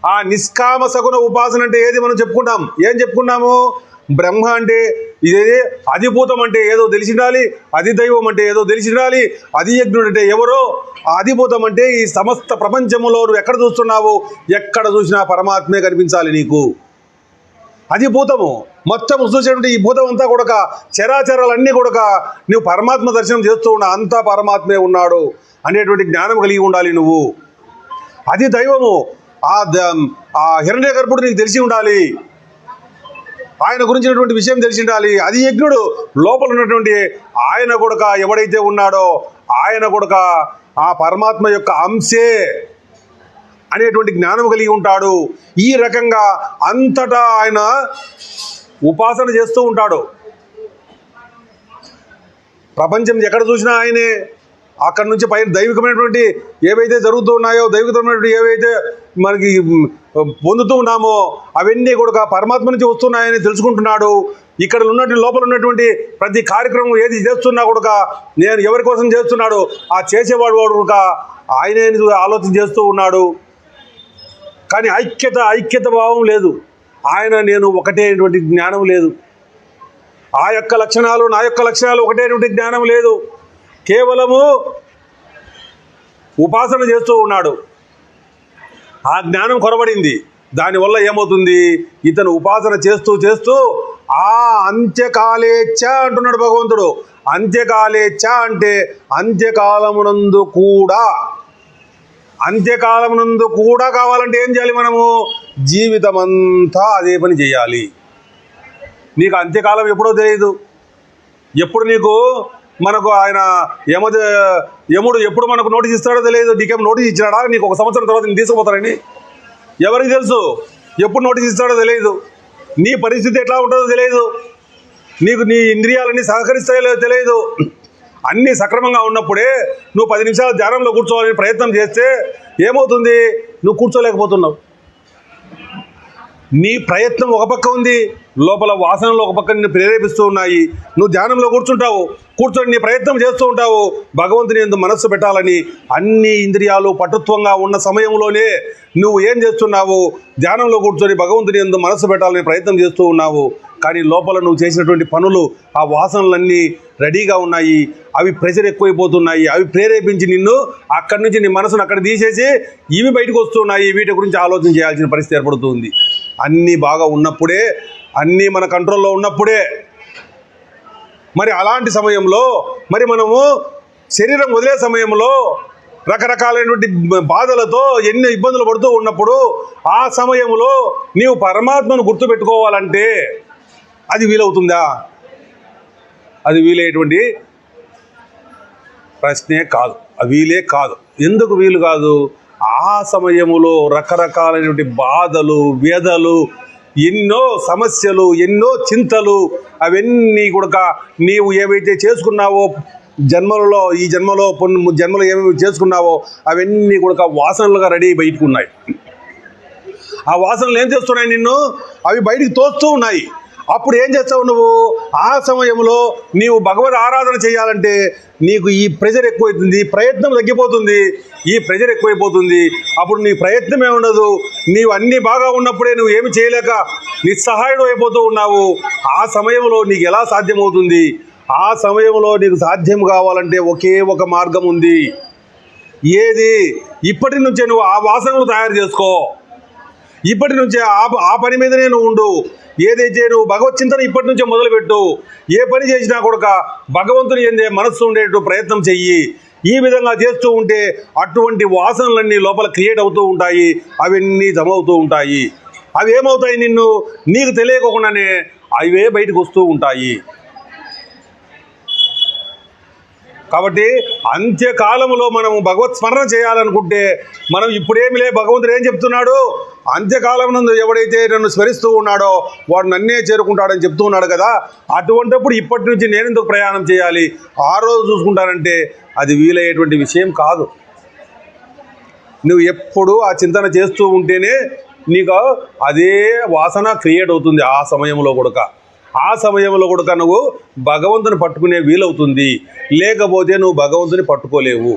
ఆ నిష్కామ సగుణ ఉపాసన అంటే ఏది మనం చెప్పుకుంటాం? ఏం చెప్పుకున్నాము? బ్రహ్మ అంటే ఇదేది, అధిభూతం అంటే ఏదో తెలిసి ఉండాలి, అది దైవం అంటే ఏదో తెలిసి ఉండాలి, అది యజ్ఞుడు అంటే ఎవరో, అధిభూతం అంటే ఈ సమస్త ప్రపంచంలో నువ్వు ఎక్కడ చూస్తున్నావు, ఎక్కడ చూసినా పరమాత్మే కనిపించాలి నీకు. అధిభూతము మొత్తం చూసేటువంటి ఈ భూతం అంతా కూడా చరాచరాలన్నీ కూడా నువ్వు పరమాత్మ దర్శనం చేస్తూ ఉన్నా, అంతా పరమాత్మే ఉన్నాడు అనేటువంటి జ్ఞానం కలిగి ఉండాలి నువ్వు. అది దైవము, ఆ హిరణ్య గర్భుడు నీకు తెలిసి ఉండాలి, ఆయన గురించినటువంటి విషయం తెలిసి ఉండాలి. అది యజ్ఞుడు, లోపల ఉన్నటువంటి ఆయన కూడా ఎవడైతే ఉన్నాడో ఆయన కూడా ఆ పరమాత్మ యొక్క అంశే అనేటువంటి జ్ఞానం కలిగి ఉంటాడు. ఈ రకంగా అంతటా ఆయన ఉపాసన చేస్తూ ఉంటాడు. ప్రపంచం ఎక్కడ చూసినా ఆయనే. అక్కడి నుంచి పైన దైవికమైనటువంటి ఏవైతే జరుగుతూ ఉన్నాయో, దైవికమైనటువంటి ఏవైతే మనకి పొందుతూ ఉన్నామో అవన్నీ కూడా పరమాత్మ నుంచి వస్తున్నాయని తెలుసుకుంటున్నాడు. ఇక్కడ ఉన్నటువంటి లోపల ఉన్నటువంటి ప్రతి కార్యక్రమం ఏది చేస్తున్నా కూడా నేను ఎవరి కోసం చేస్తున్నాడు, ఆ చేసేవాడు కూడా ఆయనే ఆలోచన చేస్తూ ఉన్నాడు. కానీ ఐక్యత భావం లేదు. ఆయన నేను ఒకటేటువంటి జ్ఞానం లేదు. ఆ యొక్క లక్షణాలు నా యొక్క లక్షణాలు ఒకటేటువంటి జ్ఞానం లేదు. కేవలము ఉపాసన చేస్తూ ఉన్నాడు. ఆ జ్ఞానం కొరబడింది. దానివల్ల ఏమవుతుంది, ఇతను ఉపాసన చేస్తూ ఆ అంత్యకాలేచ్ఛ అంటున్నాడు భగవంతుడు. అంత్యకాలేచ్ఛ అంటే అంత్యకాలమునందు కూడా కావాలంటే ఏం చేయాలి, మనము జీవితం అంతా అదే పని చేయాలి. నీకు అంత్యకాలం ఎప్పుడో తెలియదు. ఎప్పుడు మనకు ఆయన యముడు ఎప్పుడు మనకు నోటీస్ ఇస్తాడో తెలియదు. నీకేమో నోటీస్ ఇచ్చినాడా, నీకు 1 సంవత్సరం తర్వాత నేను తీసుకుపోతానని? ఎవరికి తెలుసు? ఎప్పుడు నోటీస్ ఇస్తాడో తెలియదు. నీ పరిస్థితి ఎట్లా ఉంటుందో తెలియదు. నీకు నీ ఇంద్రియాలన్నీ సహకరిస్తాయో తెలియదు. అన్నీ సక్రమంగా ఉన్నప్పుడే నువ్వు 10 నిమిషాలు ధ్యానంలో కూర్చోవాలని ప్రయత్నం చేస్తే ఏమవుతుంది, నువ్వు కూర్చోలేకపోతున్నావు. నీ ప్రయత్నం ఒక పక్క ఉంది, లోపల వాసనలు ఒక పక్క నిన్ను ప్రేరేపిస్తూ ఉన్నాయి. నువ్వు ధ్యానంలో కూర్చొని నీ ప్రయత్నం చేస్తూ ఉంటావు. భగవంతుని యందు మనస్సు పెట్టాలని అన్ని ఇంద్రియాలు పటుత్వంగా ఉన్న సమయంలోనే నువ్వు ఏం చేస్తున్నావు, ధ్యానంలో కూర్చొని భగవంతుని యందు మనస్సు పెట్టాలని ప్రయత్నం చేస్తూ ఉన్నావు. కానీ లోపల నువ్వు చేసినటువంటి పనులు, ఆ వాసనలన్నీ రెడీగా ఉన్నాయి, అవి ప్రెషర్ ఎక్కువైపోతున్నాయి. అవి ప్రేరేపించి నిన్ను అక్కడి నుంచి నీ మనసును అక్కడ తీసేసి ఇవి బయటకు వస్తున్నాయి. వీటి గురించి ఆలోచన చేయాల్సిన పరిస్థితి ఏర్పడుతుంది. అన్నీ బాగా ఉన్నప్పుడే, అన్నీ మన కంట్రోల్లో ఉన్నప్పుడే. మరి అలాంటి సమయంలో మనము శరీరం వదిలే సమయంలో రకరకాలైనటువంటి బాధలతో ఎన్ని ఇబ్బందులు పడుతూ ఉన్నప్పుడు ఆ సమయంలో నీవు పరమాత్మను గుర్తుపెట్టుకోవాలంటే అది వీలవుతుందా? అది వీలయ్యేటువంటి ప్రశ్నే కాదు. వీలే కాదు. ఎందుకు వీలు కాదు? ఆ సమయములో రకరకాలైనటువంటి బాధలు, వ్యధలు, ఎన్నో సమస్యలు, ఎన్నో చింతలు, అవన్నీ కూడా నీవు ఏవైతే చేసుకున్నావో జన్మలలో, ఈ జన్మలో జన్మలో ఏమేమి చేసుకున్నావో అవన్నీ కూడా వాసనలుగా రెడీ బయటకు ఉన్నాయి. ఆ వాసనలు ఏం చేస్తున్నాయి, నిన్ను అవి బయటికి తోస్తూ ఉన్నాయి. అప్పుడు ఏం చేస్తావు నువ్వు? ఆ సమయంలో నీవు భగవద్ ఆరాధన చేయాలంటే నీకు ఈ ప్రెజర్ ఎక్కువైతుంది, ప్రయత్నం తగ్గిపోతుంది. ఈ ప్రెజర్ ఎక్కువైపోతుంది. అప్పుడు నీ ప్రయత్నమే ఉండదు. నీవు అన్నీ బాగా ఉన్నప్పుడే నువ్వు ఏమి చేయలేక నిస్సహాయుడు అయిపోతూ ఉన్నావు. ఆ సమయంలో నీకు ఎలా సాధ్యమవుతుంది? ఆ సమయంలో నీకు సాధ్యం కావాలంటే ఒకే ఒక మార్గం ఉంది. ఏది? ఇప్పటి నుంచే నువ్వు ఆ వాసనలు తయారు చేసుకో. ఇప్పటి నుంచే ఆ పని మీదనే నువ్వు ఉండు. ఏదైతే నువ్వు భగవత్ చింతన ఇప్పటి నుంచే మొదలుపెట్టు. ఏ పని చేసినా కూడా భగవంతుని ఎందే మనస్సు ఉండేట్టు ప్రయత్నం చెయ్యి. ఈ విధంగా చేస్తూ ఉంటే అటువంటి వాసనలన్నీ లోపల క్రియేట్ అవుతూ ఉంటాయి. అవన్నీ జమ అవుతూ ఉంటాయి. అవి ఏమవుతాయి? నీకు తెలియకుండానే అవే బయటకు వస్తూ ఉంటాయి. కాబట్టి అంత్యకాలంలో మనం భగవత్ స్మరణ చేయాలనుకుంటే మనం ఇప్పుడేమి భగవంతుడు ఏం చెప్తున్నాడు? అంత్యకాలం నందు ఎవడైతే నన్ను స్మరిస్తూ ఉన్నాడో వాడు నన్నే చేరుకుంటాడని చెప్తూ ఉన్నాడు కదా. అటువంటిప్పుడు ఇప్పటి నుంచి నేను ఎందుకు ప్రయాణం చేయాలి, ఆ రోజు చూసుకుంటానంటే అది వీలయ్యేటువంటి విషయం కాదు. నువ్వు ఎప్పుడు ఆ చింతన చేస్తూ ఉంటేనే నీకు అదే వాసన క్రియేట్ అవుతుంది. ఆ సమయంలో కూడా నువ్వు భగవంతుని పట్టుకునే వీలవుతుంది. లేకపోతే నువ్వు భగవంతుని పట్టుకోలేవు.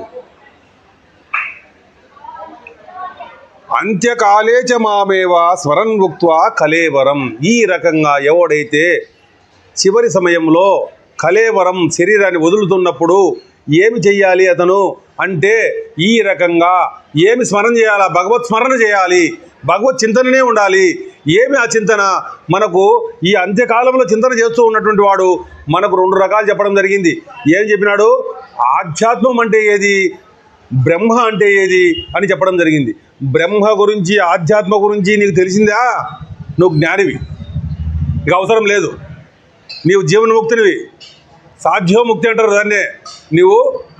అంత్యకాలేచ మామేవ స్మరన్ భుక్త్వా కలేవరం. ఈ రకంగా ఎవడైతే చివరి సమయంలో కలేవరం శరీరాన్ని వదులుతున్నప్పుడు ఏమి చెయ్యాలి అతను అంటే, ఈ రకంగా ఏమి స్మరణ చేయాలా? భగవత్ స్మరణ చేయాలి. భగవత్ చింతననే ఉండాలి. ఏమి ఆ చింతన? మనకు ఈ అంత్యకాలంలో చింతన చేస్తూ ఉన్నటువంటి వాడు మనకు 2 రకాలు చెప్పడం జరిగింది. ఏం చెప్పినాడు? ఆధ్యాత్మం అంటే ఏది, బ్రహ్మ అంటే ఏది అని చెప్పడం జరిగింది. బ్రహ్మ గురించి ఆధ్యాత్మ గురించి నీకు తెలిసిందా? నువ్వు జ్ఞానివి, ఇక అవసరం లేదు. నీవు జీవన్ముక్తునివి, సాధ్యోముక్తి అంటారు దాన్నే. నువ్వు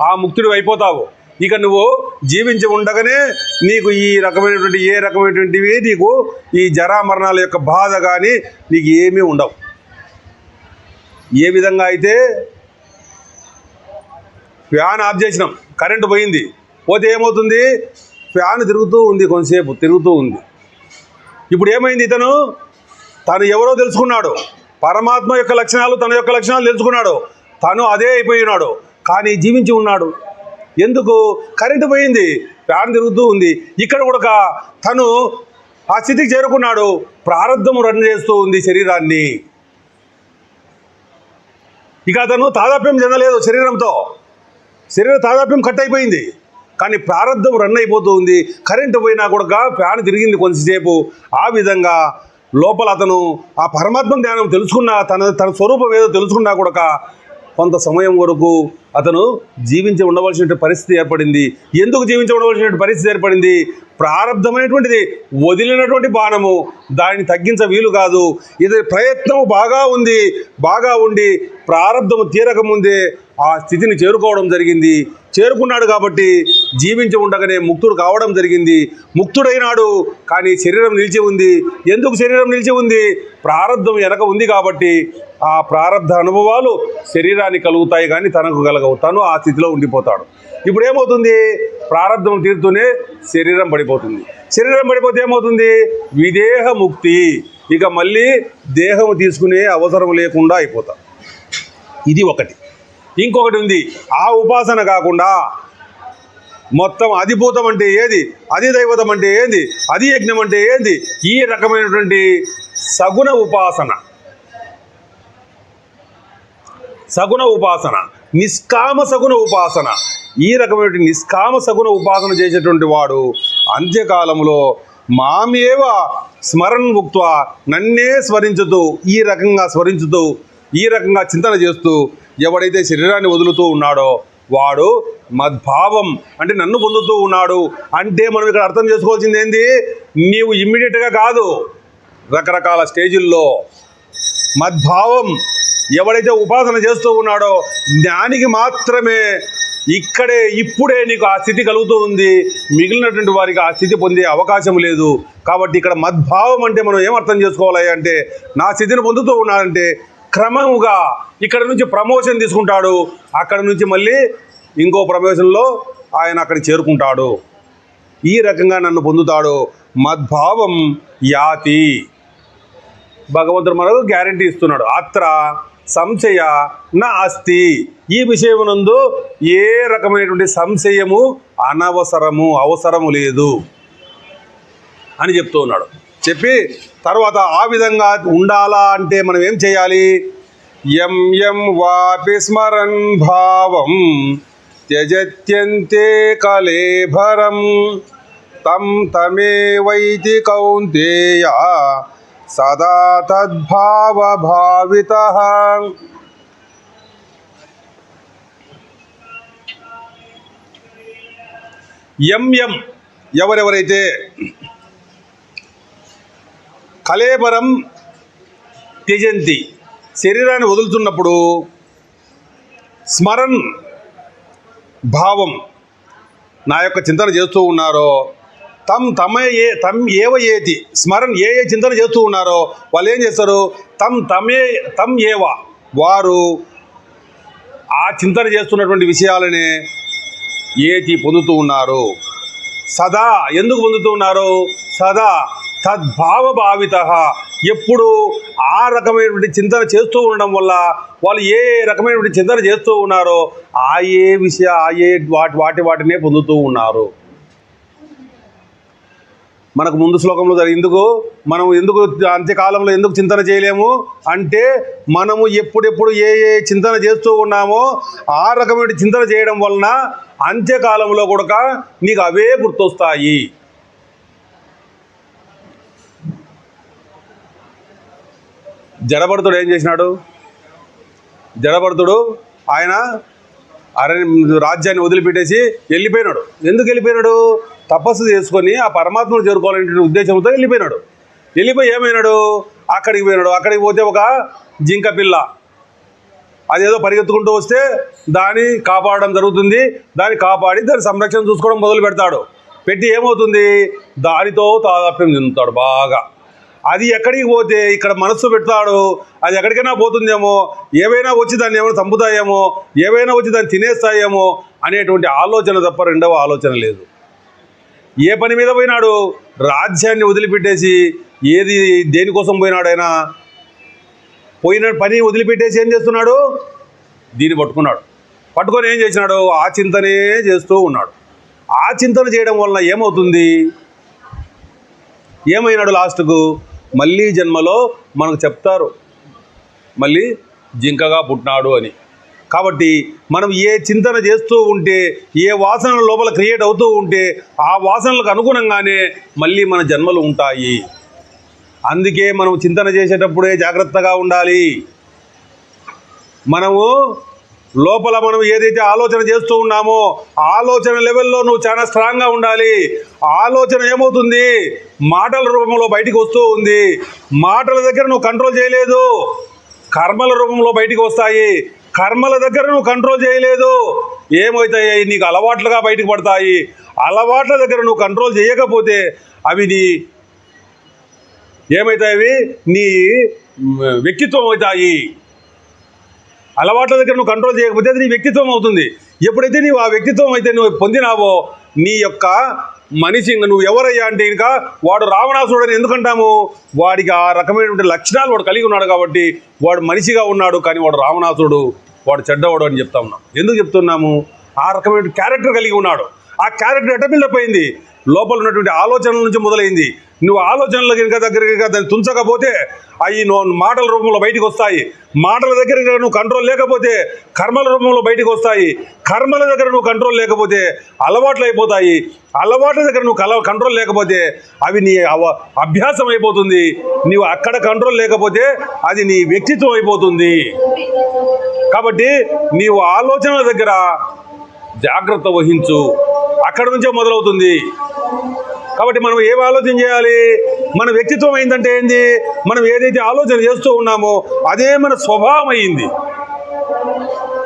ఆ ముక్తుడివి అయిపోతావు. ఇక నువ్వు జీవించి ఉండగానే నీకు ఈ రకమైనటువంటి ఏ రకమైనటువంటివి నీకు ఈ జరా మరణాల యొక్క బాధ కానీ నీకు ఏమీ ఉండవు. ఏ విధంగా అయితే ఫ్యాన్ ఆఫ్ చేసినాం, కరెంటు పోయింది, పోతే ఏమవుతుంది? ఫ్యాన్ తిరుగుతూ ఉంది, కొంతసేపు తిరుగుతూ ఉంది. ఇప్పుడు ఏమైంది? తను ఎవరో తెలుసుకున్నాడు. పరమాత్మ యొక్క లక్షణాలు, తన యొక్క లక్షణాలు తెలుసుకున్నాడు. తను అదే అయిపోయినాడు, కానీ జీవించి ఉన్నాడు. ఎందుకు? కరెంటు పోయింది, ఫ్యాన్ తిరుగుతూ ఉంది. ఇక్కడ కూడా తను ఆ స్థితికి చేరుకున్నాడు. ప్రారంధము రన్ చేస్తూ ఉంది శరీరాన్ని. ఇక అతను తాదాప్యం చెందలేదు శరీరంతో. శరీర తాదాప్యం కట్ అయిపోయింది, కానీ ప్రారంధం రన్ అయిపోతూ ఉంది. కరెంటు పోయినా కూడా ఫ్యాన్ తిరిగింది కొంతసేపు. ఆ విధంగా లోపల అతను ఆ పరమాత్మ జ్ఞానం తెలుసుకున్న, తన స్వరూపం ఏదో తెలుసుకున్నా కూడా కొంత సమయం వరకు అతను జీవించి ఉండవలసిన పరిస్థితి ఏర్పడింది. ఎందుకు జీవించి ఉండవలసిన పరిస్థితి ఏర్పడింది? ప్రారంధమైనటువంటిది వదిలినటువంటి బాణము, దాన్ని తగ్గించ వీలు కాదు. ఇది ప్రయత్నం బాగా ఉండి ప్రారంధము తీరకముందే ఆ స్థితిని చేరుకోవడం జరిగింది. చేరుకున్నాడు కాబట్టి జీవించి ఉండగానే ముక్తుడు కావడం జరిగింది. ముక్తుడైనాడు, కానీ శరీరం నిలిచి ఉంది. ఎందుకు శరీరం నిలిచి ఉంది? ప్రారంధం వెనక ఉంది కాబట్టి ఆ ప్రారంధ అనుభవాలు శరీరానికి కలుగుతాయి, కానీ తనకు కలగవు. తను ఆ స్థితిలో ఉండిపోతాడు. ఇప్పుడు ఏమవుతుంది? ప్రారంధం తీరుతూనే శరీరం పడిపోతుంది. శరీరం పడిపోతే ఏమవుతుంది? విదేహ ముక్తి. ఇక మళ్ళీ దేహం తీసుకునే అవసరం లేకుండా అయిపోతాం. ఇది ఒకటి. ఇంకొకటి ఉంది, ఆ ఉపాసన కాకుండా మొత్తం అధిభూతం అంటే ఏది, అధిదైవతం అంటే ఏంది, అధి యజ్ఞం అంటే ఏంది, ఈ రకమైనటువంటి సగుణ ఉపాసన, నిష్కామ సగుణ ఉపాసన, ఈ రకమైన నిష్కామ సగుణ ఉపాసన చేసేటువంటి వాడు అంత్యకాలంలో మామేవ స్మరణ్ భుక్త్వా, నన్నే స్మరించుతూ, ఈ రకంగా చింతన చేస్తూ ఎవడైతే శరీరాన్ని వదులుతూ ఉన్నాడో వాడు మద్భావం అంటే నన్ను పొందుతూ ఉన్నాడు. అంటే మనం ఇక్కడ అర్థం చేసుకోవాల్సింది ఏంది? నీవు ఇమ్మీడియట్గా కాదు, రకరకాల స్టేజుల్లో మద్భావం ఎవడైతే ఉపాసన చేస్తూ ఉన్నాడో జ్ఞానికి మాత్రమే ఇప్పుడే నీకు ఆ స్థితి కలుగుతూ ఉంది. మిగిలినటువంటి వారికి ఆ స్థితి పొందే అవకాశం లేదు. కాబట్టి ఇక్కడ మద్భావం అంటే మనం ఏం అర్థం చేసుకోవాలి అంటే, నా స్థితిని పొందుతూ ఉన్నాడంటే క్రమముగా ఇక్కడ నుంచి ప్రమోషన్ తీసుకుంటాడు, అక్కడ నుంచి మళ్ళీ ఇంకో ప్రమోషన్లో ఆయన అక్కడికి చేరుకుంటాడు. ఈ రకంగా నన్ను పొందుతాడు. మద్భావం యాతి. భగవంతుడు మనకు గ్యారంటీ ఇస్తున్నాడు. అత్ర సంశయ నా అస్తి, ఈ విషయమునందు ఏ రకమైనటువంటి సంశయము అవసరము లేదు అని చెప్తూ ఉన్నాడు. చెప్పి తర్వాత ఆ విధంగా ఉండాలా అంటే మనం ఏం చేయాలి? యం యం వాపి స్మరన్ భావం త్యజత్యంతే కలేభరం తం తమేవైతి కౌంతేయ సదా తద్భావ భావితః. యం యం ఎవరెవరైతే కలేబరం త్యజంతి శరీరాన్ని వదులుతున్నప్పుడు స్మరన్ భావం నా యొక్క చింతన చేస్తూ ఉన్నారో తం ఏవ ఏతి స్మరన్ ఏ చింతన చేస్తూ ఉన్నారో వాళ్ళు ఏం చేస్తారు? తం ఏవ వారు ఆ చింతన చేస్తున్నటువంటి విషయాలనే ఏతి పొందుతూ ఉన్నారు. సదా ఎందుకు పొందుతూ ఉన్నారు? సదా తద్భావ భావిత, ఎప్పుడు ఆ రకమైనటువంటి చింతన చేస్తూ ఉండడం వల్ల వాళ్ళు ఏ రకమైనటువంటి చింతన చేస్తూ ఉన్నారో వాటినే పొందుతూ ఉన్నారు. మనకు ముందు శ్లోకంలో మనం ఎందుకు అంత్యకాలంలో ఎందుకు చింతన చేయలేము అంటే, మనము ఎప్పుడెప్పుడు ఏ చింతన చేస్తూ ఉన్నామో ఆ రకమైన చింతన చేయడం వలన అంత్యకాలంలో కూడా నీకు అవే గుర్తొస్తాయి. జడభరతుడు ఏం చేసినాడు? జడభరతుడు ఆయన రాజ్యాన్ని వదిలిపెట్టేసి వెళ్ళిపోయినాడు. ఎందుకు వెళ్ళిపోయినాడు? తపస్సు చేసుకొని ఆ పరమాత్మను చేరుకోవాలనే ఉద్దేశంతో వెళ్ళిపోయినాడు. వెళ్ళిపోయి ఏమైనాడు? అక్కడికి పోయినాడు. అక్కడికి పోతే ఒక జింక పిల్ల అదేదో పరిగెత్తుకుంటూ వస్తే దాన్ని కాపాడడం జరుగుతుంది. దాన్ని కాపాడి దాని సంరక్షణ చూసుకోవడం మొదలు పెడతాడు. పెట్టి ఏమవుతుంది? దానితో తాదాప్యం చెందుతాడు బాగా. అది ఎక్కడికి పోతే ఇక్కడ మనస్సు పెడతాడు, అది ఎక్కడికైనా పోతుందేమో, ఏవైనా వచ్చి దాన్ని ఏమైనా చంపుతాయేమో, ఏవైనా వచ్చి దాన్ని తినేస్తాయేమో అనేటువంటి ఆలోచన తప్ప రెండవ ఆలోచన లేదు. ఏ పని మీద పోయినాడు? రాజ్యాన్ని వదిలిపెట్టేసి దేనికోసం పోయినాడు? ఆయన పోయిన పని వదిలిపెట్టేసి ఏం చేస్తున్నాడు? దీన్ని పట్టుకున్నాడు. పట్టుకొని ఏం చేసినాడు? ఆ చింతనే చేస్తూ ఉన్నాడు. ఆ చింతన చేయడం వలన ఏమవుతుంది? ఏమైనాడు లాస్ట్కు? మళ్ళీ జన్మలో మనకు చెప్తారు మళ్ళీ జింకగా పుట్టినాడు అని. కాబట్టి మనం ఏ చింతన చేస్తూ ఉంటే, ఏ వాసనల లోపల క్రియేట్ అవుతూ ఉంటే ఆ వాసనలకు అనుగుణంగానే మళ్ళీ మన జన్మలు ఉంటాయి. అందుకే మనం చింతన చేసేటప్పుడే జాగ్రత్తగా ఉండాలి. మనం ఏదైతే ఆలోచన చేస్తూ ఉన్నామో ఆలోచన లెవెల్లో నువ్వు చాలా స్ట్రాంగ్గా ఉండాలి. ఆలోచన ఏమవుతుంది? మాటల రూపంలో బయటికి వస్తూ ఉంది. మాటల దగ్గర నువ్వు కంట్రోల్ చేయలేదు, కర్మల రూపంలో బయటికి వస్తాయి. కర్మల దగ్గర నువ్వు కంట్రోల్ చేయలేదు, ఏమవుతాయి? నీకు అలవాట్లుగా బయటకు పడతాయి. అలవాట్ల దగ్గర నువ్వు కంట్రోల్ చేయకపోతే అవి ఏమవుతాయి? నీ వ్యక్తిత్వం అవుతాయి. అలవాట్ల దగ్గర నువ్వు కంట్రోల్ చేయకపోతే అది నీ వ్యక్తిత్వం అవుతుంది. ఎప్పుడైతే నీవు ఆ వ్యక్తిత్వం అయితే నువ్వు పొందినావో నీ యొక్క మనిషి నువ్వు ఎవరయ్యా అంటే ఇంకా వాడు రావణాసురుడు అని ఎందుకంటాము? వాడికి ఆ రకమైనటువంటి లక్షణాలు వాడు కలిగి ఉన్నాడు కాబట్టి వాడు మనిషిగా ఉన్నాడు. కానీ వాడు రావణాసురుడు, వాడు చెడ్డవాడు అని చెప్తా ఉన్నాం. ఎందుకు చెప్తున్నాము? ఆ రకమైన క్యారెక్టర్ కలిగి ఉన్నాడు. ఆ క్యారెక్టర్ ఎట్ట బిల్డప్ అయింది? లోపల ఉన్నటువంటి ఆలోచనల నుంచి మొదలైంది. నువ్వు ఆలోచనల దగ్గర దాన్ని తుంచకపోతే అవి మాటల రూపంలో బయటకు వస్తాయి. మాటల దగ్గర నువ్వు కంట్రోల్ లేకపోతే కర్మల రూపంలో బయటకు వస్తాయి. కర్మల దగ్గర నువ్వు కంట్రోల్ లేకపోతే అలవాట్లు అయిపోతాయి. అలవాట్ల దగ్గర నువ్వు కంట్రోల్ లేకపోతే అవి నీ అభ్యాసం అయిపోతుంది. నీవు అక్కడ కంట్రోల్ లేకపోతే అది నీ వ్యక్తిత్వం అయిపోతుంది. కాబట్టి నీవు ఆలోచనల దగ్గర జాగ్రత్త వహించు, అక్కడ నుంచే మొదలవుతుంది. కాబట్టి మనం ఏం ఆలోచన చేయాలి? మన వ్యక్తిత్వం అయిందంటే ఏంది? మనం ఏదైతే ఆలోచన చేస్తూ ఉన్నామో అదే మన స్వభావం అయింది.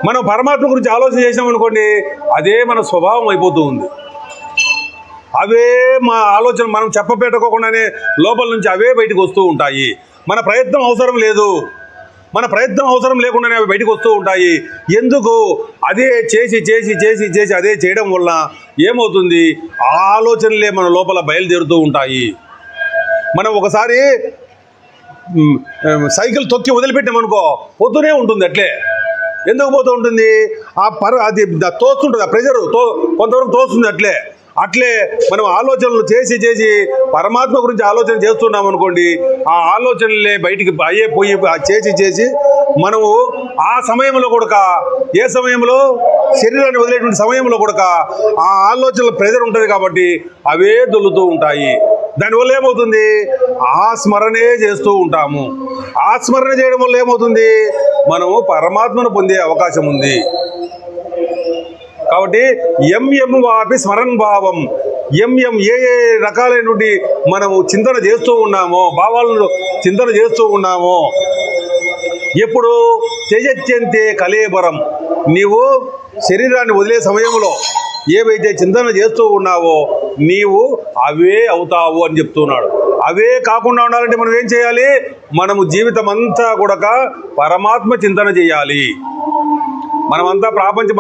మనం పరమాత్మ గురించి ఆలోచన చేసామనుకోండి, అదే మన స్వభావం అయిపోతూ ఉంది. అవే మా ఆలోచన మనం చెప్పపెట్టుకోకుండానే లోపల నుంచి అవే బయటకు వస్తూ ఉంటాయి. మన ప్రయత్నం అవసరం లేదు, మన ప్రయత్నం అవసరం లేకుండానే అవి బయటకు వస్తూ ఉంటాయి. ఎందుకు? అదే చేసి చేసి చేసి చేసి అదే చేయడం వల్ల ఏమవుతుంది? ఆలోచనలే మన లోపల బయలుదేరుతూ ఉంటాయి. మనం ఒకసారి సైకిల్ తొక్కి వదిలిపెట్టామనుకో పొద్దునే ఉంటుంది అట్లే. ఎందుకు పోతూ ఉంటుంది? అది తోస్తుంటుంది, ఆ ప్రెజరు కొంతవరకు తోస్తుంది. అట్లే మనం ఆలోచనలు చేసి పరమాత్మ గురించి ఆలోచన చేస్తున్నాం అనుకోండి, ఆ ఆలోచనలే బయటికి పోయి చేసి మనము ఆ సమయంలో కూడా, ఏ సమయంలో శరీరాన్ని వదిలేటువంటి సమయంలో కూడా ఆ ఆలోచనల ప్రెజర్ ఉంటుంది కాబట్టి అవే దొల్లుతూ ఉంటాయి. దానివల్ల ఏమవుతుంది? ఆ స్మరణే చేస్తూ ఉంటాము. ఆ స్మరణ చేయడం వల్ల ఏమవుతుంది? మనము పరమాత్మను పొందే అవకాశం ఉంది. కాబట్టి వాపి స్మరణ్ భావం, ఏ రకాలైనటువంటి మనము చింతన చేస్తూ ఉన్నామో, భావాలను చింతన చేస్తూ ఉన్నామో, ఎప్పుడు త్యజత్యంతే కలేబరం, నీవు శరీరాన్ని వదిలే సమయంలో ఏవైతే చింతన చేస్తూ ఉన్నావో నీవు అవే అవుతావు అని చెప్తున్నాడు. అవే కాకుండా ఉండాలంటే మనం ఏం చేయాలి? మనము జీవితం అంతా కూడా పరమాత్మ చింతన చేయాలి. మనమంతా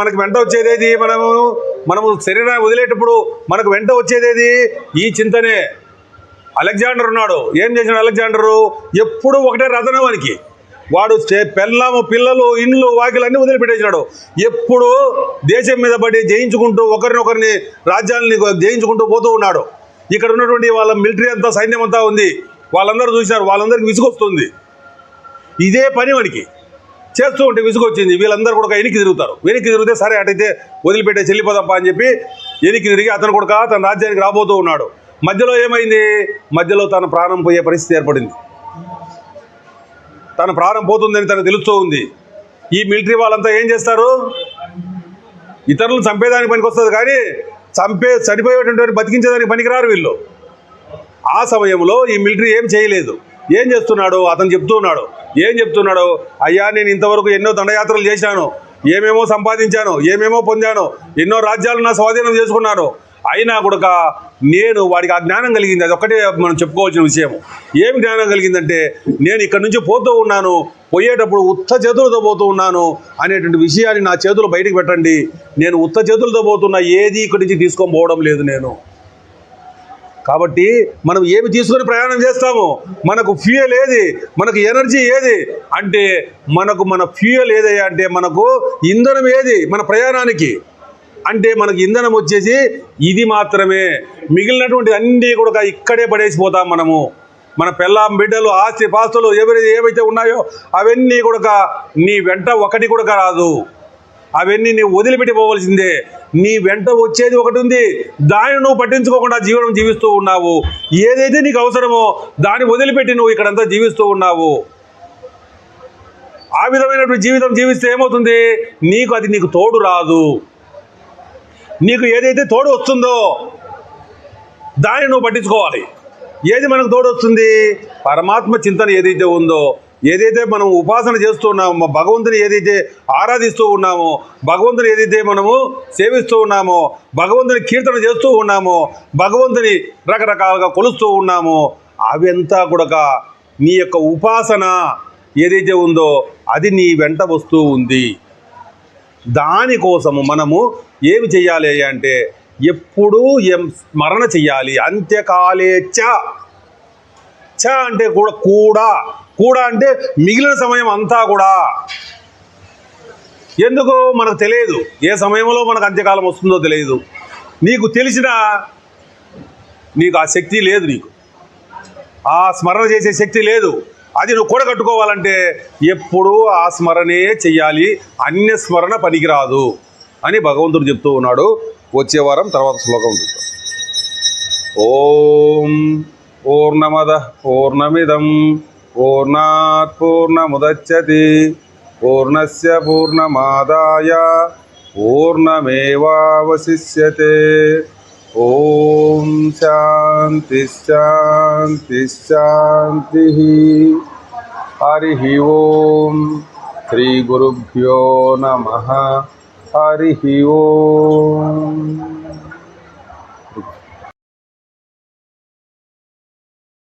మనకు వెంట వచ్చేదేది? మనము శరీరాన్ని వదిలేటప్పుడు మనకు వెంట వచ్చేదేది? ఈ చింతనే. అలెగ్జాండర్ ఉన్నాడు. ఏం చేసినాడు అలెగ్జాండరు? ఎప్పుడు ఒకటే రథనవానికి. వాడు పెళ్ళాము, పిల్లలు, ఇండ్లు, వాకిలు అన్నీ వదిలిపెట్టేసినాడు. ఎప్పుడు దేశం మీద పడి జయించుకుంటూ ఒకరినొకరిని రాజ్యాలని జయించుకుంటూ పోతూ ఉన్నాడు. ఇక్కడ ఉన్నటువంటి వాళ్ళ మిలిటరీ అంతా, సైన్యం అంతా ఉంది. వాళ్ళందరూ చూసినారు, వాళ్ళందరికీ విసుగొస్తుంది. ఇదే పని వానికి చేస్తూ ఉంటే విసుగొచ్చింది. వీళ్ళందరూ కూడా వెనక్కి తిరుగుతారు. వెనక్కి తిరిగితే సరే అటైతే వదిలిపెట్టే చెల్లిపోదాంపా అని చెప్పి వెనక్కి తిరిగి అతను కూడా తన రాజ్యానికి రాబోతూ ఉన్నాడు. మధ్యలో ఏమైంది? మధ్యలో తన ప్రాణం పోయే పరిస్థితి ఏర్పడింది. తన ప్రాణం పోతుందని తనకు తెలుస్తూ ఉంది. ఈ మిలిటరీ వాళ్ళంతా ఏం చేస్తారు? ఇతరులను చంపేదానికి పనికి వస్తుంది కానీ చనిపోయేటువంటి బతికించేదానికి పనికిరారు వీళ్ళు. ఆ సమయంలో ఈ మిలిటరీ ఏం చేయలేదు. ఏం చేస్తున్నాడు? అతను చెప్తున్నాడు. ఏం చెప్తున్నాడు? అయ్యా, నేను ఇంతవరకు ఎన్నో దండయాత్రలు చేశాను, ఏమేమో సంపాదించాను, ఏమేమో పొందాను, ఎన్నో రాజ్యాలు నా స్వాధీనం చేసుకున్నాను. అయినా కూడా నేను వాడికి ఆ జ్ఞానం కలిగింది. అది ఒక్కటే మనం చెప్పుకోవాల్సిన విషయం. ఏమి జ్ఞానం కలిగిందంటే, నేను ఇక్కడ నుంచి పోతూ ఉన్నాను, పోయేటప్పుడు ఉత్త చేతులతో పోతూ ఉన్నాను అనేటువంటి విషయాన్ని నా చేతులు బయటికి పెట్టండి. నేను ఉత్త చేతులతో పోతున్నా, ఏది ఇక్కడి నుంచి తీసుకొని పోవడం లేదు నేను. కాబట్టి మనం ఏమి తీసుకొని ప్రయాణం చేస్తాము? మనకు ఫ్యూయల్ ఏది? మనకు ఎనర్జీ ఏది అంటే, మన ఫ్యూయల్ ఏదయ్యా అంటే మనకు ఇంధనం ఏది మన ప్రయాణానికి అంటే, మనకు ఇంధనం వచ్చేసి ఇది మాత్రమే. మిగిలినటువంటి అన్నీ కూడా ఇక్కడే పడేసిపోతాం మనము. మన పెళ్ళాం, బిడ్డలు, ఆస్తి పాస్తులు ఏవైతే ఉన్నాయో అవన్నీ కూడా నీ వెంట ఒకటి కూడా రాదు. అవన్నీ నీవు వదిలిపెట్టిపోవలసిందే. నీ వెంట వచ్చేది ఒకటి ఉంది, దాన్ని నువ్వు పట్టించుకోకుండా జీవనం జీవిస్తూ ఉన్నావు. ఏదైతే నీకు అవసరమో దాన్ని వదిలిపెట్టి నువ్వు ఇక్కడంతా జీవిస్తూ ఉన్నావు. ఆ విధమైనటువంటి జీవితం జీవిస్తే ఏమవుతుంది? నీకు తోడు రాదు. నీకు ఏదైతే తోడు వస్తుందో దాన్ని నువ్వు పట్టించుకోవాలి. ఏది మనకు తోడు వస్తుంది? పరమాత్మ చింతన ఏదైతే ఉందో, ఏదైతే మనం ఉపాసన చేస్తూ ఉన్నామో, భగవంతుని ఏదైతే ఆరాధిస్తూ ఉన్నామో, భగవంతుని ఏదైతే మనము సేవిస్తూ ఉన్నామో, భగవంతుని కీర్తన చేస్తూ ఉన్నామో, భగవంతుని రకరకాలుగా కొలుస్తూ ఉన్నామో, అవంతా కూడా నీ యొక్క ఉపాసన ఏదైతే ఉందో అది నీ వెంట వస్తూ ఉంది. దానికోసము మనము ఏమి చెయ్యాలి అంటే, ఎప్పుడూ స్మరణ చెయ్యాలి. అంత్యకాలే చ అంటే కూడా అంటే మిగిలిన సమయం అంతా కూడా. ఎందుకు మనకు తెలియదు, ఏ సమయంలో మనకు అంత్యకాలం వస్తుందో తెలియదు. నీకు తెలిసినా నీకు ఆ శక్తి లేదు, నీకు ఆ స్మరణ చేసే శక్తి లేదు. అది నువ్వు కూడగట్టుకోవాలంటే ఎప్పుడూ ఆ స్మరణే చెయ్యాలి, అన్య స్మరణ పనికిరాదు అని భగవంతుడు చెప్తూ ఉన్నాడు. వచ్చే వారం తర్వాత శ్లోకం ఉంటుంది. ఓం పూర్ణమదః పూర్ణమిదం పూర్ణాత్ పూర్ణముదచ్యతే పూర్ణస్య పూర్ణమాదాయ పూర్ణమేవావశిష్యతే. ఓం శాంతి శాంతి శాంతి. హరి ఓం. శ్రీ గురుభ్యో నమః. హరి ఓం.